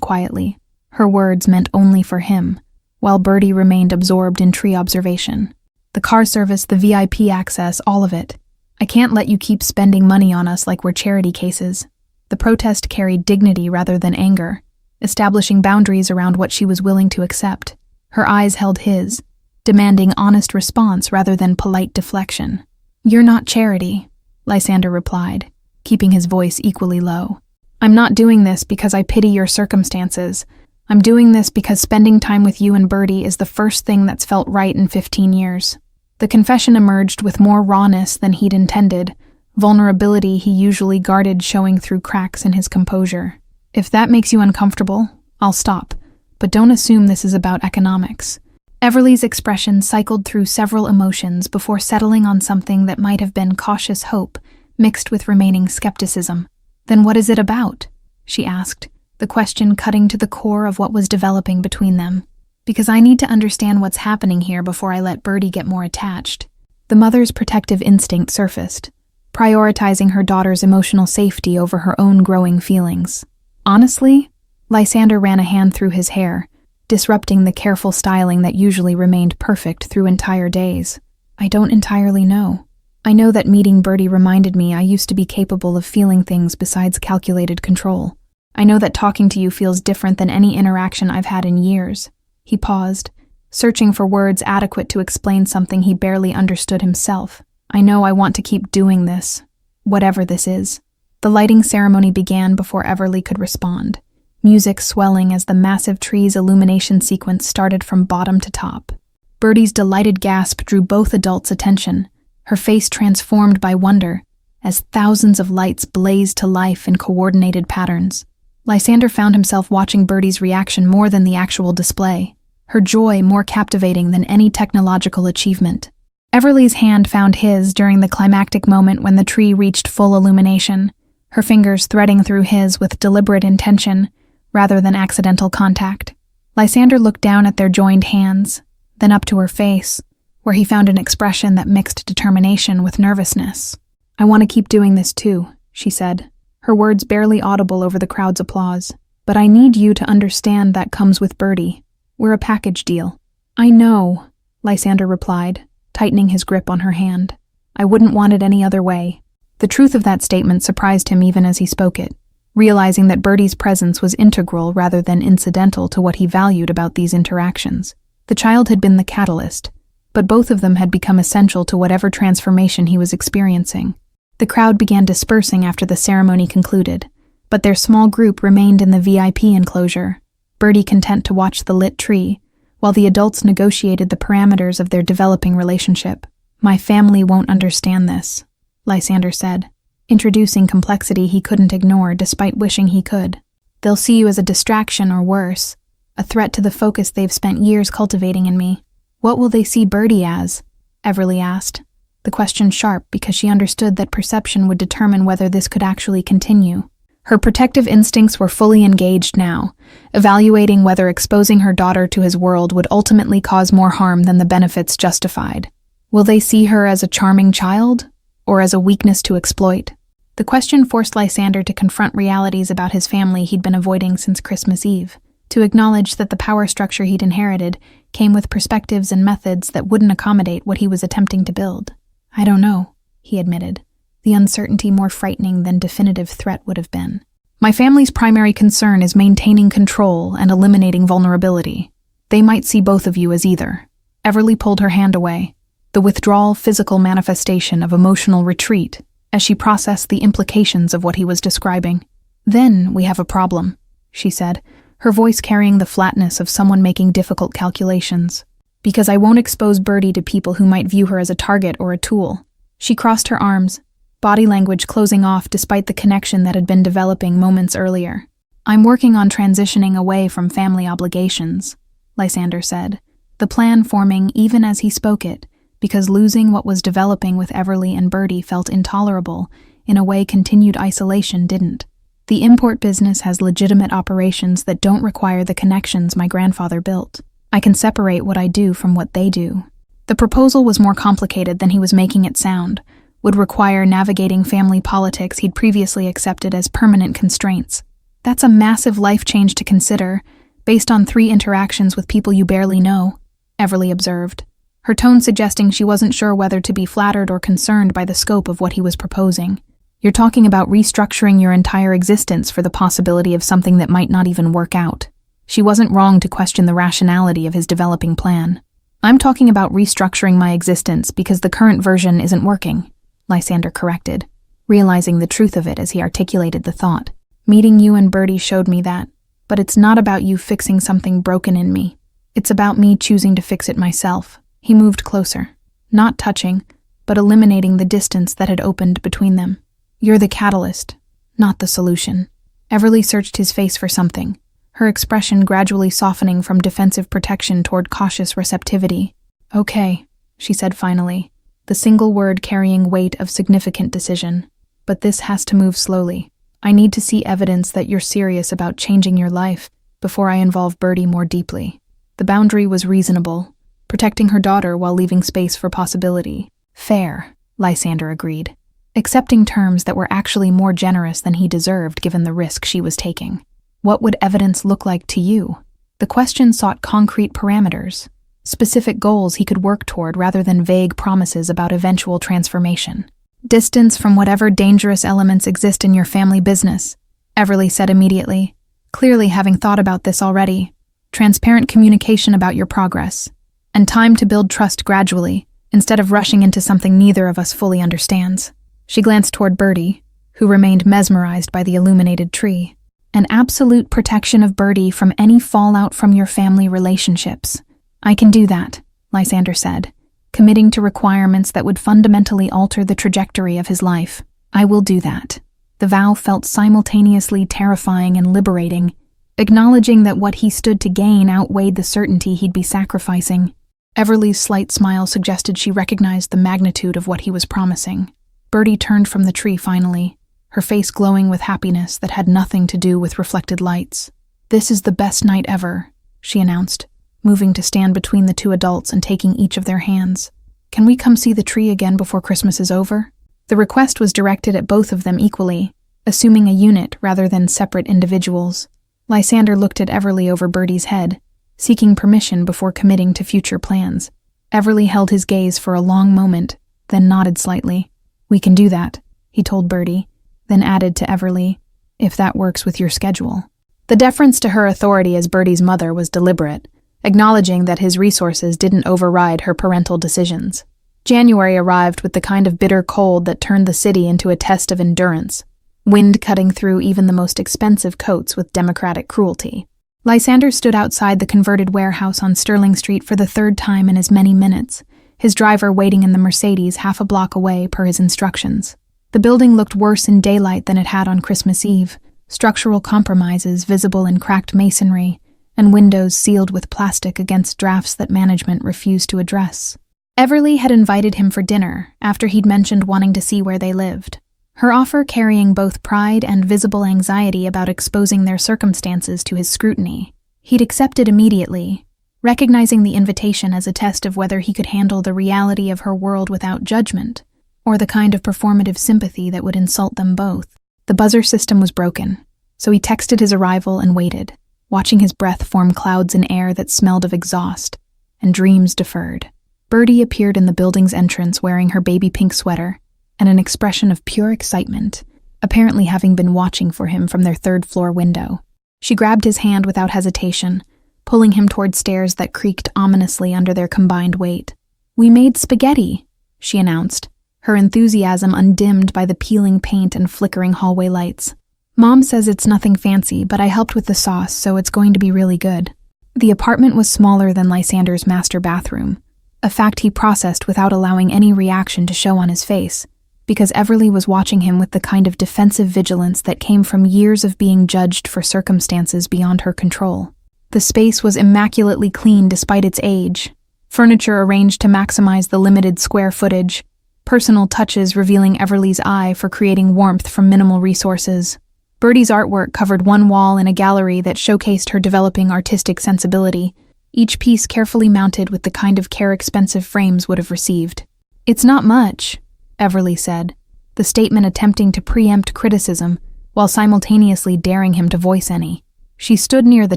quietly. Her words meant only for him, while Birdie remained absorbed in tree observation. The car service, the VIP access, all of it. I can't let you keep spending money on us like we're charity cases. The protest carried dignity rather than anger, establishing boundaries around what she was willing to accept. Her eyes held his, demanding honest response rather than polite deflection. You're not charity, Lysander replied, keeping his voice equally low. I'm not doing this because I pity your circumstances. I'm doing this because spending time with you and Birdie is the first thing that's felt right in 15 years. The confession emerged with more rawness than he'd intended, vulnerability he usually guarded showing through cracks in his composure. If that makes you uncomfortable, I'll stop, but don't assume this is about economics. Everly's expression cycled through several emotions before settling on something that might have been cautious hope, mixed with remaining skepticism. Then what is it about? She asked, the question cutting to the core of what was developing between them. Because I need to understand what's happening here before I let Birdie get more attached. The mother's protective instinct surfaced, prioritizing her daughter's emotional safety over her own growing feelings. Honestly, Lysander ran a hand through his hair, disrupting the careful styling that usually remained perfect through entire days. I don't entirely know. I know that meeting Birdie reminded me I used to be capable of feeling things besides calculated control. I know that talking to you feels different than any interaction I've had in years. He paused, searching for words adequate to explain something he barely understood himself. I know I want to keep doing this, whatever this is. The lighting ceremony began before Everly could respond, music swelling as the massive tree's illumination sequence started from bottom to top. Birdie's delighted gasp drew both adults' attention, her face transformed by wonder, as thousands of lights blazed to life in coordinated patterns. Lysander found himself watching Birdie's reaction more than the actual display, her joy more captivating than any technological achievement. Everly's hand found his during the climactic moment when the tree reached full illumination, her fingers threading through his with deliberate intention rather than accidental contact. Lysander looked down at their joined hands, then up to her face, where he found an expression that mixed determination with nervousness. "I want to keep doing this too," she said, her words barely audible over the crowd's applause. "But I need you to understand that comes with Birdie. We're a package deal." "I know," Lysander replied, tightening his grip on her hand. "I wouldn't want it any other way." The truth of that statement surprised him even as he spoke it, realizing that Birdie's presence was integral rather than incidental to what he valued about these interactions. The child had been the catalyst, but both of them had become essential to whatever transformation he was experiencing. The crowd began dispersing after the ceremony concluded, but their small group remained in the VIP enclosure, Birdie content to watch the lit tree, while the adults negotiated the parameters of their developing relationship. "My family won't understand this," Lysander said, introducing complexity he couldn't ignore despite wishing he could. "They'll see you as a distraction or worse, a threat to the focus they've spent years cultivating in me." "What will they see Birdie as?" Everly asked, the question sharp because she understood that perception would determine whether this could actually continue. Her protective instincts were fully engaged now, evaluating whether exposing her daughter to his world would ultimately cause more harm than the benefits justified. Will they see her as a charming child, or as a weakness to exploit? The question forced Lysander to confront realities about his family he'd been avoiding since Christmas Eve, to acknowledge that the power structure he'd inherited came with perspectives and methods that wouldn't accommodate what he was attempting to build. "I don't know," he admitted, the uncertainty more frightening than definitive threat would have been. "My family's primary concern is maintaining control and eliminating vulnerability. They might see both of you as either." Everly pulled her hand away, the withdrawal physical manifestation of emotional retreat, as she processed the implications of what he was describing. "Then we have a problem," she said, her voice carrying the flatness of someone making difficult calculations. "Because I won't expose Birdie to people who might view her as a target or a tool." She crossed her arms, body language closing off despite the connection that had been developing moments earlier. "I'm working on transitioning away from family obligations," Lysander said, the plan forming even as he spoke it, because losing what was developing with Everly and Birdie felt intolerable in a way continued isolation didn't. "The import business has legitimate operations that don't require the connections my grandfather built. I can separate what I do from what they do." The proposal was more complicated than he was making it sound, would require navigating family politics he'd previously accepted as permanent constraints. "That's a massive life change to consider, based on 3 interactions with people you barely know," Everly observed, her tone suggesting she wasn't sure whether to be flattered or concerned by the scope of what he was proposing. "You're talking about restructuring your entire existence for the possibility of something that might not even work out." She wasn't wrong to question the rationality of his developing plan. "I'm talking about restructuring my existence because the current version isn't working," Lysander corrected, realizing the truth of it as he articulated the thought. "Meeting you and Birdie showed me that, but it's not about you fixing something broken in me. It's about me choosing to fix it myself." He moved closer, not touching, but eliminating the distance that had opened between them. "You're the catalyst, not the solution." Everly searched his face for something, her expression gradually softening from defensive protection toward cautious receptivity. "Okay," she said finally, the single word carrying weight of significant decision. "But this has to move slowly. I need to see evidence that you're serious about changing your life before I involve Birdie more deeply." The boundary was reasonable, protecting her daughter while leaving space for possibility. "Fair," Lysander agreed, accepting terms that were actually more generous than he deserved given the risk she was taking. "What would evidence look like to you?" The question sought concrete parameters, specific goals he could work toward rather than vague promises about eventual transformation. "Distance from whatever dangerous elements exist in your family business," Everly said immediately, clearly having thought about this already. "Transparent communication about your progress, and time to build trust gradually, instead of rushing into something neither of us fully understands." She glanced toward Birdie, who remained mesmerized by the illuminated tree. "An absolute protection of Birdie from any fallout from your family relationships." "I can do that," Lysander said, committing to requirements that would fundamentally alter the trajectory of his life. "I will do that." The vow felt simultaneously terrifying and liberating, acknowledging that what he stood to gain outweighed the certainty he'd be sacrificing. Everly's slight smile suggested she recognized the magnitude of what he was promising. Birdie turned from the tree finally, her face glowing with happiness that had nothing to do with reflected lights. "This is the best night ever," she announced, moving to stand between the two adults and taking each of their hands. "Can we come see the tree again before Christmas is over?" The request was directed at both of them equally, assuming a unit rather than separate individuals. Lysander looked at Everly over Birdie's head, seeking permission before committing to future plans. Everly held his gaze for a long moment, then nodded slightly. "We can do that," he told Birdie, then added to Everly, "if that works with your schedule." The deference to her authority as Birdie's mother was deliberate, acknowledging that his resources didn't override her parental decisions. January arrived with the kind of bitter cold that turned the city into a test of endurance, wind cutting through even the most expensive coats with democratic cruelty. Lysander stood outside the converted warehouse on Sterling Street for the third time in as many minutes, his driver waiting in the Mercedes half a block away per his instructions. The building looked worse in daylight than it had on Christmas Eve, structural compromises visible in cracked masonry, and windows sealed with plastic against drafts that management refused to address. Everly had invited him for dinner after he'd mentioned wanting to see where they lived, her offer carrying both pride and visible anxiety about exposing their circumstances to his scrutiny. He'd accepted immediately, recognizing the invitation as a test of whether he could handle the reality of her world without judgment, or the kind of performative sympathy that would insult them both. The buzzer system was broken, so he texted his arrival and waited, watching his breath form clouds in air that smelled of exhaust, and dreams deferred. Birdie appeared in the building's entrance wearing her baby pink sweater and an expression of pure excitement, apparently having been watching for him from their third-floor window. She grabbed his hand without hesitation, pulling him toward stairs that creaked ominously under their combined weight. "We made spaghetti," she announced, her enthusiasm undimmed by the peeling paint and flickering hallway lights. "Mom says it's nothing fancy, but I helped with the sauce, so it's going to be really good." The apartment was smaller than Lysander's master bathroom, a fact he processed without allowing any reaction to show on his face, because Everly was watching him with the kind of defensive vigilance that came from years of being judged for circumstances beyond her control. The space was immaculately clean despite its age, furniture arranged to maximize the limited square footage, personal touches revealing Everly's eye for creating warmth from minimal resources. Birdie's artwork covered one wall in a gallery that showcased her developing artistic sensibility, each piece carefully mounted with the kind of care expensive frames would have received. "It's not much," Everly said, the statement attempting to preempt criticism while simultaneously daring him to voice any. She stood near the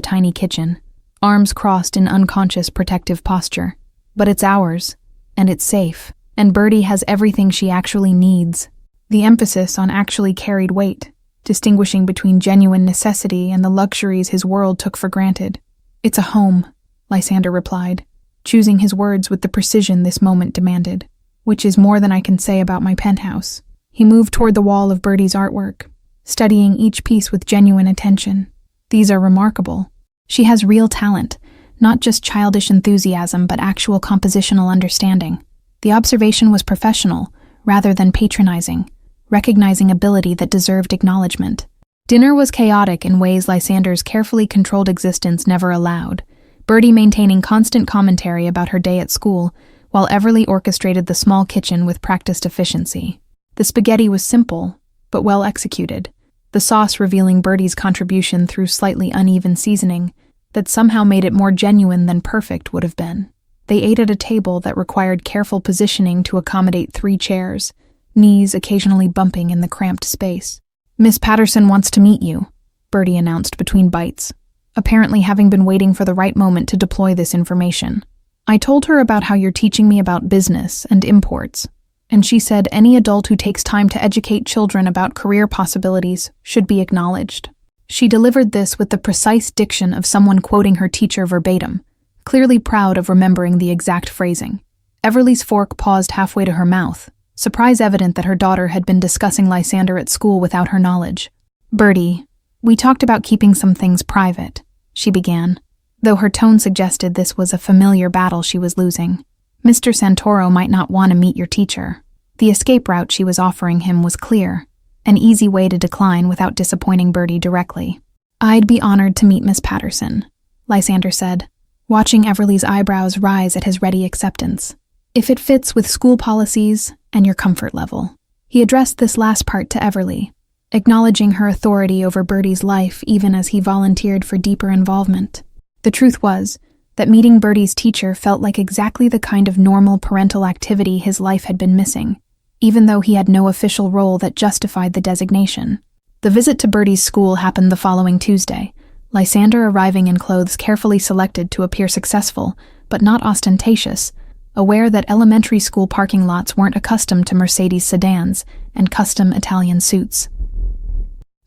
tiny kitchen, arms crossed in unconscious protective posture. "But it's ours, and it's safe, and Birdie has everything she actually needs." The emphasis on actually carried weight, distinguishing between genuine necessity and the luxuries his world took for granted. "It's a home," Lysander replied, choosing his words with the precision this moment demanded, "which is more than I can say about my penthouse." He moved toward the wall of Birdie's artwork, studying each piece with genuine attention. "These are remarkable. She has real talent, not just childish enthusiasm but actual compositional understanding." The observation was professional, rather than patronizing, recognizing ability that deserved acknowledgement. Dinner was chaotic in ways Lysander's carefully controlled existence never allowed, Birdie maintaining constant commentary about her day at school, while Everly orchestrated the small kitchen with practiced efficiency. The spaghetti was simple, but well executed, the sauce revealing Birdie's contribution through slightly uneven seasoning that somehow made it more genuine than perfect would have been. They ate at a table that required careful positioning to accommodate 3 chairs, knees occasionally bumping in the cramped space. "Miss Patterson wants to meet you," Birdie announced between bites, apparently having been waiting for the right moment to deploy this information. "I told her about how you're teaching me about business and imports, and she said any adult who takes time to educate children about career possibilities should be acknowledged." She delivered this with the precise diction of someone quoting her teacher verbatim, clearly proud of remembering the exact phrasing. Everly's fork paused halfway to her mouth, surprise evident that her daughter had been discussing Lysander at school without her knowledge. "Birdie, we talked about keeping some things private," she began, though her tone suggested this was a familiar battle she was losing. "Mr. Santoro might not want to meet your teacher." The escape route she was offering him was clear, an easy way to decline without disappointing Birdie directly. "I'd be honored to meet Miss Patterson," Lysander said, watching Everly's eyebrows rise at his ready acceptance. "If it fits with school policies and your comfort level." He addressed this last part to Everly, acknowledging her authority over Birdie's life even as he volunteered for deeper involvement. The truth was that meeting Birdie's teacher felt like exactly the kind of normal parental activity his life had been missing, even though he had no official role that justified the designation. The visit to Birdie's school happened the following Tuesday, Lysander arriving in clothes carefully selected to appear successful, but not ostentatious, aware that elementary school parking lots weren't accustomed to Mercedes sedans and custom Italian suits.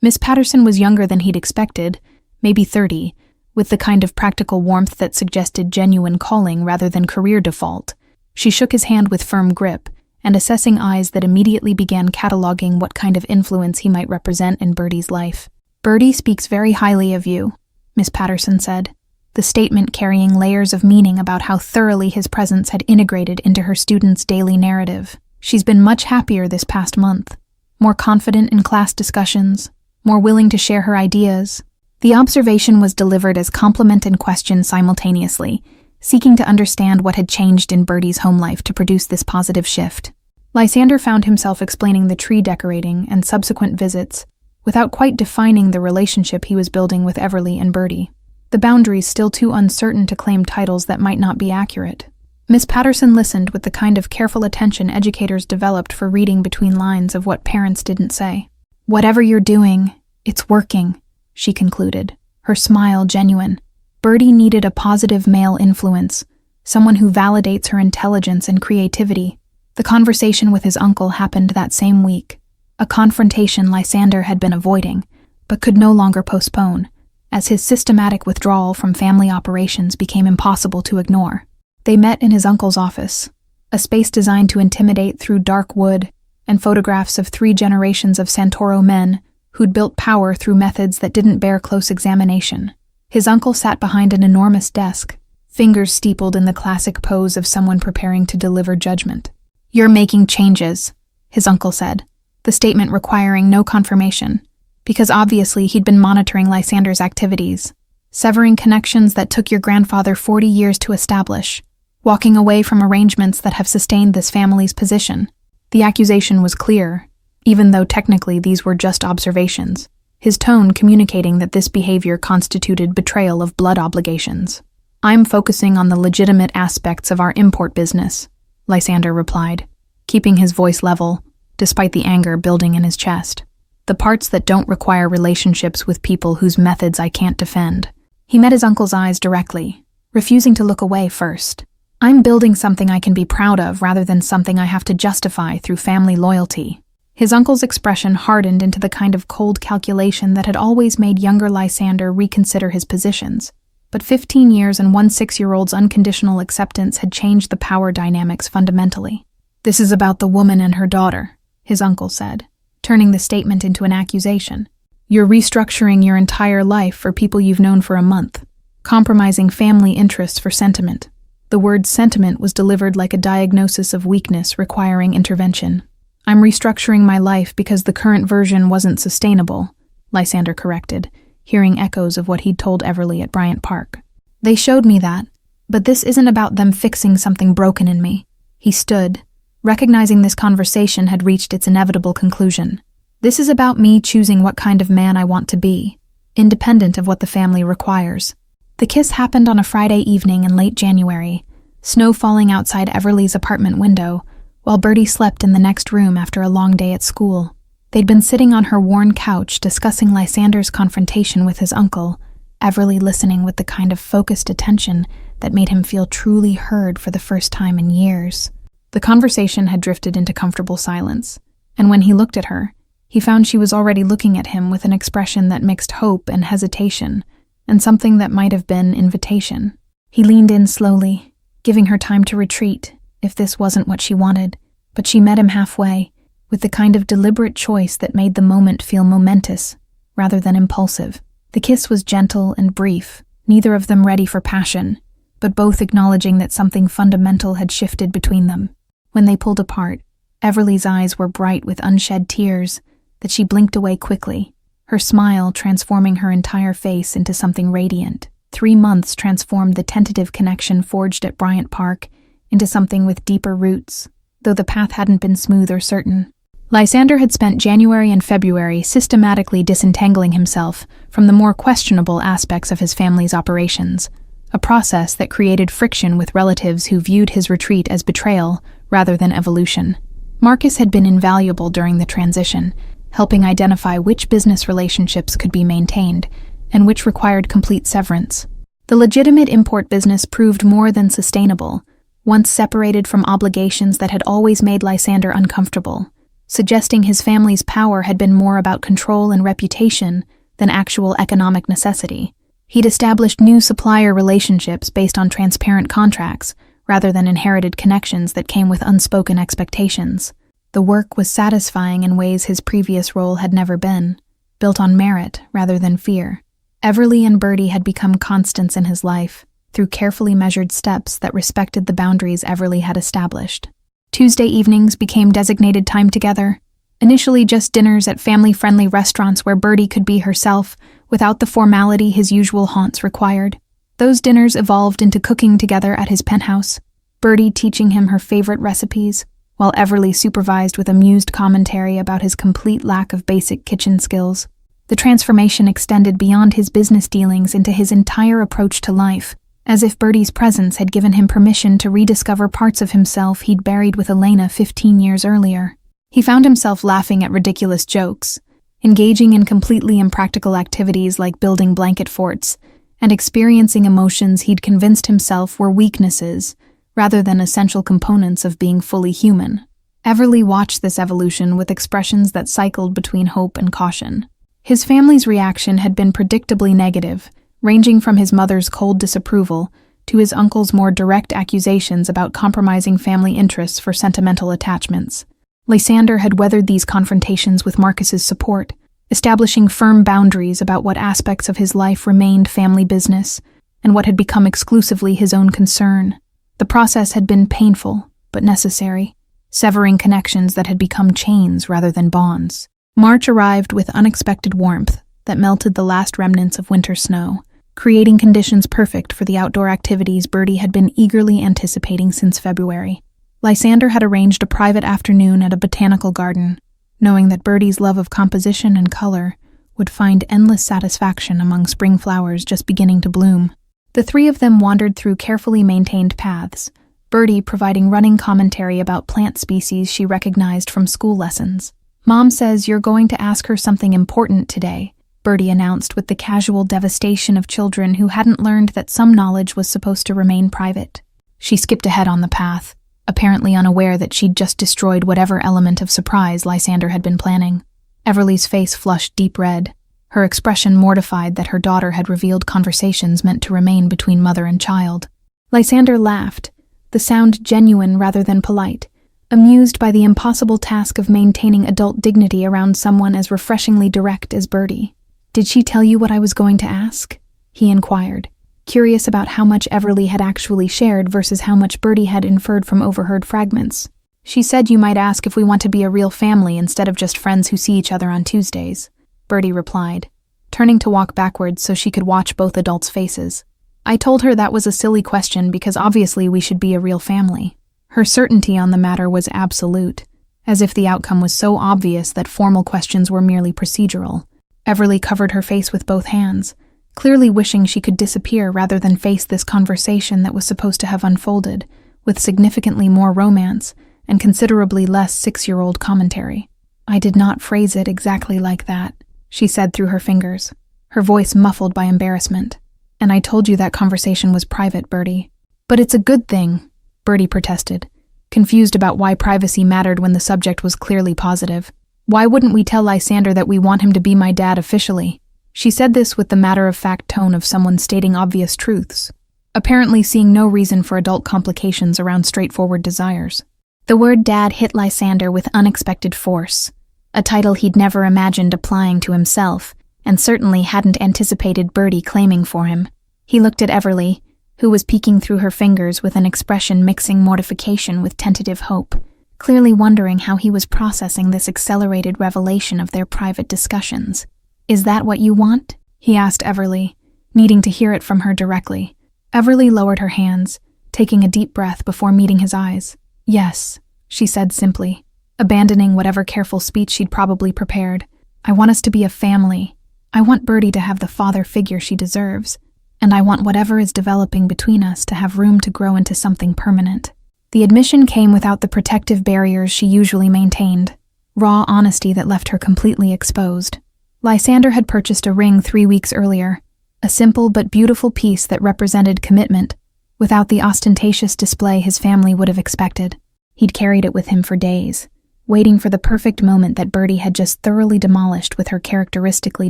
Miss Patterson was younger than he'd expected, maybe 30, with the kind of practical warmth that suggested genuine calling rather than career default. She shook his hand with firm grip, and assessing eyes that immediately began cataloging what kind of influence he might represent in Birdie's life. "Birdie speaks very highly of you," Miss Patterson said, the statement carrying layers of meaning about how thoroughly his presence had integrated into her students' daily narrative. "She's been much happier this past month, more confident in class discussions, more willing to share her ideas." The observation was delivered as compliment and question simultaneously, seeking to understand what had changed in Birdie's home life to produce this positive shift. Lysander found himself explaining the tree decorating and subsequent visits without quite defining the relationship he was building with Everly and Birdie, the boundaries still too uncertain to claim titles that might not be accurate. Miss Patterson listened with the kind of careful attention educators developed for reading between lines of what parents didn't say. "Whatever you're doing, it's working," she concluded, her smile genuine. Birdie needed a positive male influence, someone who validates her intelligence and creativity. The conversation with his uncle happened that same week, a confrontation Lysander had been avoiding, but could no longer postpone, as his systematic withdrawal from family operations became impossible to ignore. They met in his uncle's office, a space designed to intimidate through dark wood and photographs of 3 generations of Santoro men who'd built power through methods that didn't bear close examination. His uncle sat behind an enormous desk, fingers steepled in the classic pose of someone preparing to deliver judgment. "You're making changes," his uncle said, the statement requiring no confirmation, because obviously he'd been monitoring Lysander's activities, severing connections that took your grandfather 40 years to establish, walking away from arrangements that have sustained this family's position. The accusation was clear, even though technically these were just observations, his tone communicating that this behavior constituted betrayal of blood obligations. "I'm focusing on the legitimate aspects of our import business," Lysander replied, keeping his voice level, despite the anger building in his chest. "The parts that don't require relationships with people whose methods I can't defend." He met his uncle's eyes directly, refusing to look away first. "I'm building something I can be proud of rather than something I have to justify through family loyalty." His uncle's expression hardened into the kind of cold calculation that had always made younger Lysander reconsider his positions. But 15 years and one 6-year-old's unconditional acceptance had changed the power dynamics fundamentally. "This is about the woman and her daughter," his uncle said, turning the statement into an accusation. "You're restructuring your entire life for people you've known for a month, compromising family interests for sentiment." The word sentiment was delivered like a diagnosis of weakness requiring intervention. "I'm restructuring my life because the current version wasn't sustainable," Lysander corrected, hearing echoes of what he'd told Everly at Bryant Park. "They showed me that, but this isn't about them fixing something broken in me." He stood, recognizing this conversation had reached its inevitable conclusion. "This is about me choosing what kind of man I want to be, independent of what the family requires." The kiss happened on a Friday evening in late January, snow falling outside Everly's apartment window, while Birdie slept in the next room after a long day at school. They'd been sitting on her worn couch discussing Lysander's confrontation with his uncle, Everly listening with the kind of focused attention that made him feel truly heard for the first time in years. The conversation had drifted into comfortable silence, and when he looked at her, he found she was already looking at him with an expression that mixed hope and hesitation, and something that might have been invitation. He leaned in slowly, giving her time to retreat, if this wasn't what she wanted, but she met him halfway, with the kind of deliberate choice that made the moment feel momentous, rather than impulsive. The kiss was gentle and brief, neither of them ready for passion, but both acknowledging that something fundamental had shifted between them. When they pulled apart, Everly's eyes were bright with unshed tears that she blinked away quickly, her smile transforming her entire face into something radiant. 3 months transformed the tentative connection forged at Bryant Park into something with deeper roots, though the path hadn't been smooth or certain. Lysander had spent January and February systematically disentangling himself from the more questionable aspects of his family's operations, a process that created friction with relatives who viewed his retreat as betrayal rather than evolution. Marcus had been invaluable during the transition, helping identify which business relationships could be maintained and which required complete severance. The legitimate import business proved more than sustainable, once separated from obligations that had always made Lysander uncomfortable, suggesting his family's power had been more about control and reputation than actual economic necessity. He'd established new supplier relationships based on transparent contracts, rather than inherited connections that came with unspoken expectations. The work was satisfying in ways his previous role had never been, built on merit rather than fear. Everly and Birdie had become constants in his life, through carefully measured steps that respected the boundaries Everly had established. Tuesday evenings became designated time together, initially just dinners at family-friendly restaurants where Birdie could be herself without the formality his usual haunts required. Those dinners evolved into cooking together at his penthouse, Birdie teaching him her favorite recipes, while Everly supervised with amused commentary about his complete lack of basic kitchen skills. The transformation extended beyond his business dealings into his entire approach to life, as if Birdie's presence had given him permission to rediscover parts of himself he'd buried with Elena 15 years earlier. He found himself laughing at ridiculous jokes, engaging in completely impractical activities like building blanket forts, and experiencing emotions he'd convinced himself were weaknesses, rather than essential components of being fully human. Everly watched this evolution with expressions that cycled between hope and caution. His family's reaction had been predictably negative, ranging from his mother's cold disapproval to his uncle's more direct accusations about compromising family interests for sentimental attachments. Lysander had weathered these confrontations with Marcus's support, establishing firm boundaries about what aspects of his life remained family business and what had become exclusively his own concern. The process had been painful, but necessary, severing connections that had become chains rather than bonds. March arrived with unexpected warmth that melted the last remnants of winter snow, creating conditions perfect for the outdoor activities Birdie had been eagerly anticipating since February. Lysander had arranged a private afternoon at a botanical garden, knowing that Birdie's love of composition and color would find endless satisfaction among spring flowers just beginning to bloom. The three of them wandered through carefully maintained paths, Birdie providing running commentary about plant species she recognized from school lessons. "Mom says you're going to ask her something important today," Birdie announced with the casual devastation of children who hadn't learned that some knowledge was supposed to remain private. She skipped ahead on the path, apparently unaware that she'd just destroyed whatever element of surprise Lysander had been planning. Everly's face flushed deep red, her expression mortified that her daughter had revealed conversations meant to remain between mother and child. Lysander laughed, the sound genuine rather than polite, amused by the impossible task of maintaining adult dignity around someone as refreshingly direct as Birdie. "Did she tell you what I was going to ask?" he inquired, curious about how much Everly had actually shared versus how much Birdie had inferred from overheard fragments. "She said you might ask if we want to be a real family instead of just friends who see each other on Tuesdays," Birdie replied, turning to walk backwards so she could watch both adults' faces. "I told her that was a silly question because obviously we should be a real family." Her certainty on the matter was absolute, as if the outcome was so obvious that formal questions were merely procedural. Everly covered her face with both hands, clearly wishing she could disappear rather than face this conversation that was supposed to have unfolded, with significantly more romance and considerably less 6-year-old commentary. "I did not phrase it exactly like that," she said through her fingers, her voice muffled by embarrassment. "And I told you that conversation was private, Birdie." "But it's a good thing," Birdie protested, confused about why privacy mattered when the subject was clearly positive. "Why wouldn't we tell Lysander that we want him to be my dad officially?" She said this with the matter-of-fact tone of someone stating obvious truths, apparently seeing no reason for adult complications around straightforward desires. The word dad hit Lysander with unexpected force, a title he'd never imagined applying to himself, and certainly hadn't anticipated Birdie claiming for him. He looked at Everly, who was peeking through her fingers with an expression mixing mortification with tentative hope, clearly wondering how he was processing this accelerated revelation of their private discussions. "Is that what you want?" he asked Everly, needing to hear it from her directly. Everly lowered her hands, taking a deep breath before meeting his eyes. "Yes," she said simply. abandoning whatever careful speech she'd probably prepared. I want us to be a family. I want Birdie to have the father figure she deserves. And I want whatever is developing between us to have room to grow into something permanent. The admission came without the protective barriers she usually maintained. Raw honesty that left her completely exposed. Lysander had purchased a ring 3 weeks earlier, a simple but beautiful piece that represented commitment, without the ostentatious display his family would have expected. He'd carried it with him for days, waiting for the perfect moment that Birdie had just thoroughly demolished with her characteristically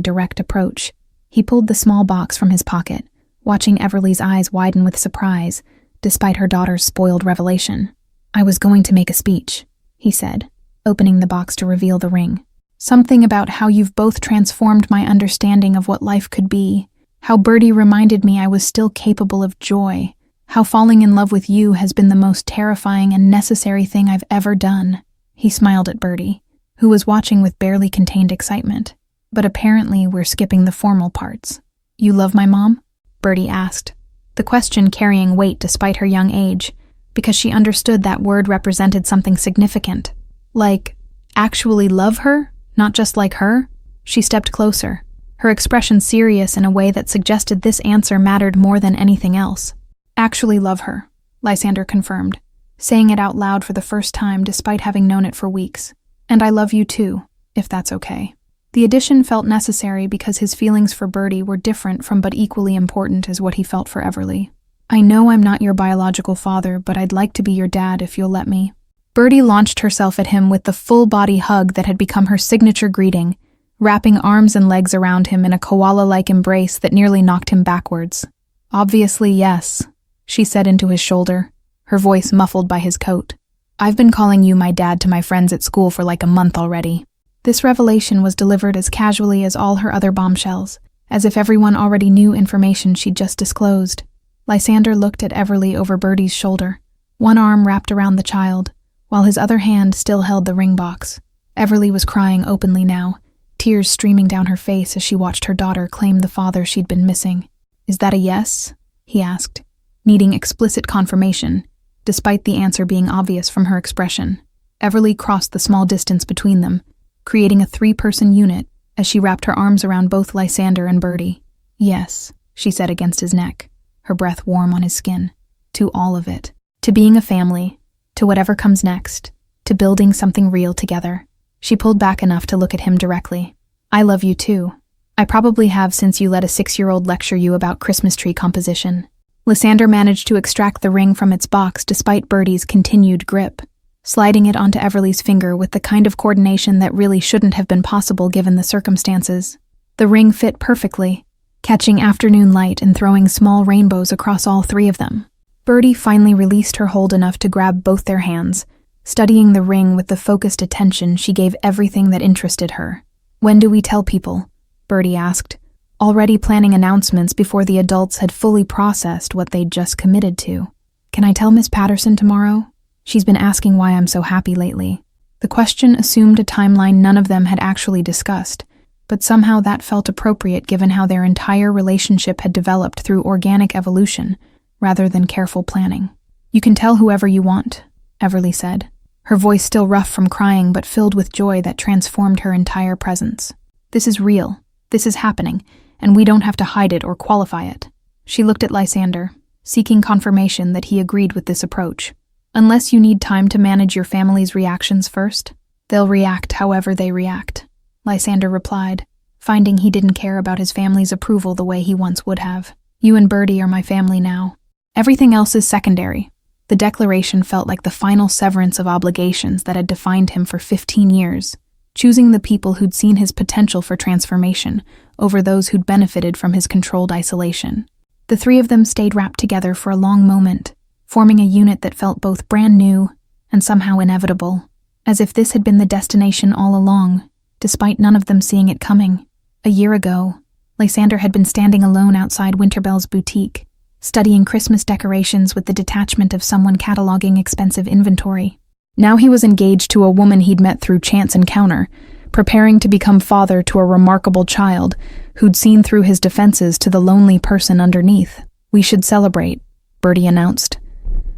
direct approach. He pulled the small box from his pocket, watching Everly's eyes widen with surprise, despite her daughter's spoiled revelation. "I was going to make a speech," he said, opening the box to reveal the ring. "Something about how you've both transformed my understanding of what life could be, how Birdie reminded me I was still capable of joy, how falling in love with you has been the most terrifying and necessary thing I've ever done." He smiled at Birdie, who was watching with barely contained excitement. "But apparently we're skipping the formal parts. You love my mom?" Birdie asked, the question carrying weight despite her young age, because she understood that word represented something significant. Like, actually love her, not just like her? She stepped closer, her expression serious in a way that suggested this answer mattered more than anything else. "Actually love her," Lysander confirmed, saying it out loud for the first time despite having known it for weeks. "And I love you too, if that's okay." The addition felt necessary because his feelings for Birdie were different from but equally important as what he felt for Everly. "I know I'm not your biological father, but I'd like to be your dad if you'll let me." Birdie launched herself at him with the full-body hug that had become her signature greeting, wrapping arms and legs around him in a koala-like embrace that nearly knocked him backwards. "Obviously, yes," she said into his shoulder, her voice muffled by his coat. "I've been calling you my dad to my friends at school for like a month already." This revelation was delivered as casually as all her other bombshells, as if everyone already knew information she'd just disclosed. Lysander looked at Everly over Birdie's shoulder, one arm wrapped around the child, while his other hand still held the ring box. Everly was crying openly now, tears streaming down her face as she watched her daughter claim the father she'd been missing. "Is that a yes?" he asked, needing explicit confirmation, despite the answer being obvious from her expression. Everly crossed the small distance between them, creating a 3-person unit as she wrapped her arms around both Lysander and Birdie. "Yes," she said against his neck, her breath warm on his skin. "To all of it. To being a family, to whatever comes next, to building something real together." She pulled back enough to look at him directly. "I love you too. I probably have since you let a 6-year-old lecture you about Christmas tree composition." Lysander managed to extract the ring from its box despite Birdie's continued grip, sliding it onto Everly's finger with the kind of coordination that really shouldn't have been possible given the circumstances. The ring fit perfectly, catching afternoon light and throwing small rainbows across all 3 of them. Birdie finally released her hold enough to grab both their hands, studying the ring with the focused attention she gave everything that interested her. "When do we tell people?" Birdie asked, already planning announcements before the adults had fully processed what they'd just committed to. "Can I tell Miss Patterson tomorrow? She's been asking why I'm so happy lately." The question assumed a timeline none of them had actually discussed, but somehow that felt appropriate given how their entire relationship had developed through organic evolution, rather than careful planning. "You can tell whoever you want," Everly said, her voice still rough from crying but filled with joy that transformed her entire presence. "This is real. This is happening, and we don't have to hide it or qualify it." She looked at Lysander, seeking confirmation that he agreed with this approach. "Unless you need time to manage your family's reactions first, they'll react however they react," Lysander replied, finding he didn't care about his family's approval the way he once would have. "You and Birdie are my family now. Everything else is secondary." The declaration felt like the final severance of obligations that had defined him for 15 years, choosing the people who'd seen his potential for transformation over those who'd benefited from his controlled isolation. The 3 of them stayed wrapped together for a long moment, forming a unit that felt both brand new and somehow inevitable, as if this had been the destination all along, despite none of them seeing it coming. A year ago, Lysander had been standing alone outside Winterbell's boutique, studying Christmas decorations with the detachment of someone cataloging expensive inventory. Now he was engaged to a woman he'd met through chance encounter, preparing to become father to a remarkable child who'd seen through his defenses to the lonely person underneath. "We should celebrate," Birdie announced.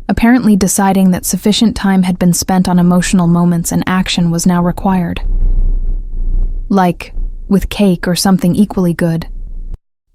apparently deciding that sufficient time had been spent on emotional moments and action was now required. Like, with cake or something equally good.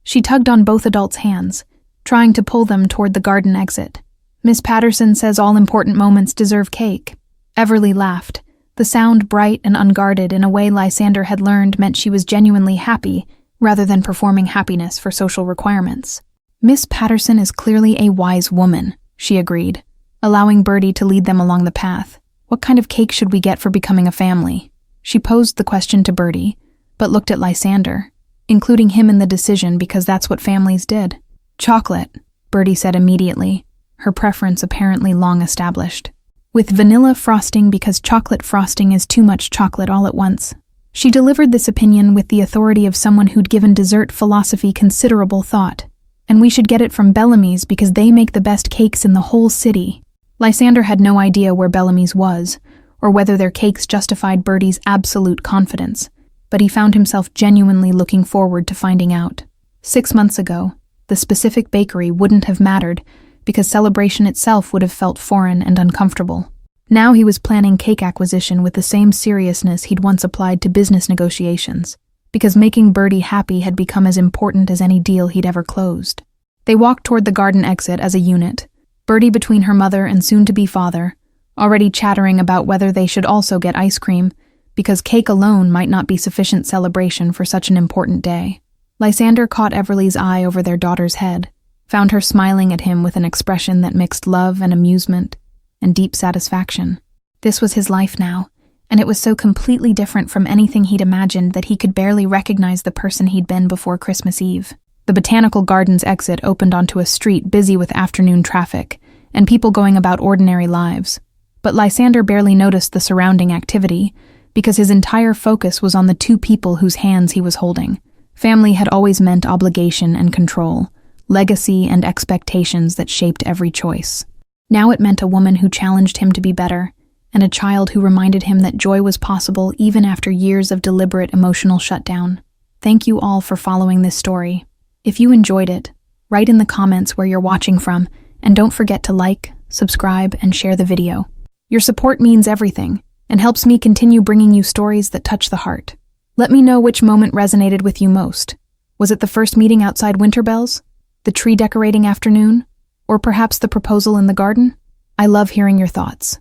She tugged on both adults' hands, trying to pull them toward the garden exit. Miss Patterson says all important moments deserve cake. Everly laughed, the sound bright and unguarded in a way Lysander had learned meant she was genuinely happy rather than performing happiness for social requirements. Miss Patterson is clearly a wise woman, she agreed, allowing Birdie to lead them along the path. What kind of cake should we get for becoming a family? She posed the question to Birdie, but looked at Lysander, including him in the decision because that's what families did. Chocolate, Birdie said immediately, her preference apparently long established. With vanilla frosting because chocolate frosting is too much chocolate all at once. She delivered this opinion with the authority of someone who'd given dessert philosophy considerable thought. And we should get it from Bellamy's because they make the best cakes in the whole city. Lysander had no idea where Bellamy's was, or whether their cakes justified Birdie's absolute confidence, but he found himself genuinely looking forward to finding out. 6 months ago, the specific bakery wouldn't have mattered because celebration itself would have felt foreign and uncomfortable. Now he was planning cake acquisition with the same seriousness he'd once applied to business negotiations, because making Birdie happy had become as important as any deal he'd ever closed. They walked toward the garden exit as a unit, Birdie between her mother and soon-to-be father, already chattering about whether they should also get ice cream, because cake alone might not be sufficient celebration for such an important day. Lysander caught Everly's eye over their daughter's head, found her smiling at him with an expression that mixed love and amusement and deep satisfaction. This was his life now, and it was so completely different from anything he'd imagined that he could barely recognize the person he'd been before Christmas Eve. The Botanical Gardens exit opened onto a street busy with afternoon traffic and people going about ordinary lives, but Lysander barely noticed the surrounding activity because his entire focus was on the two people whose hands he was holding. Family had always meant obligation and control, legacy and expectations that shaped every choice. Now it meant a woman who challenged him to be better, and a child who reminded him that joy was possible even after years of deliberate emotional shutdown. Thank you all for following this story. If you enjoyed it, write in the comments where you're watching from, and don't forget to like, subscribe, and share the video. Your support means everything, and helps me continue bringing you stories that touch the heart. Let me know which moment resonated with you most. Was it the first meeting outside Winterbell's? The tree decorating afternoon? Or perhaps the proposal in the garden? I love hearing your thoughts.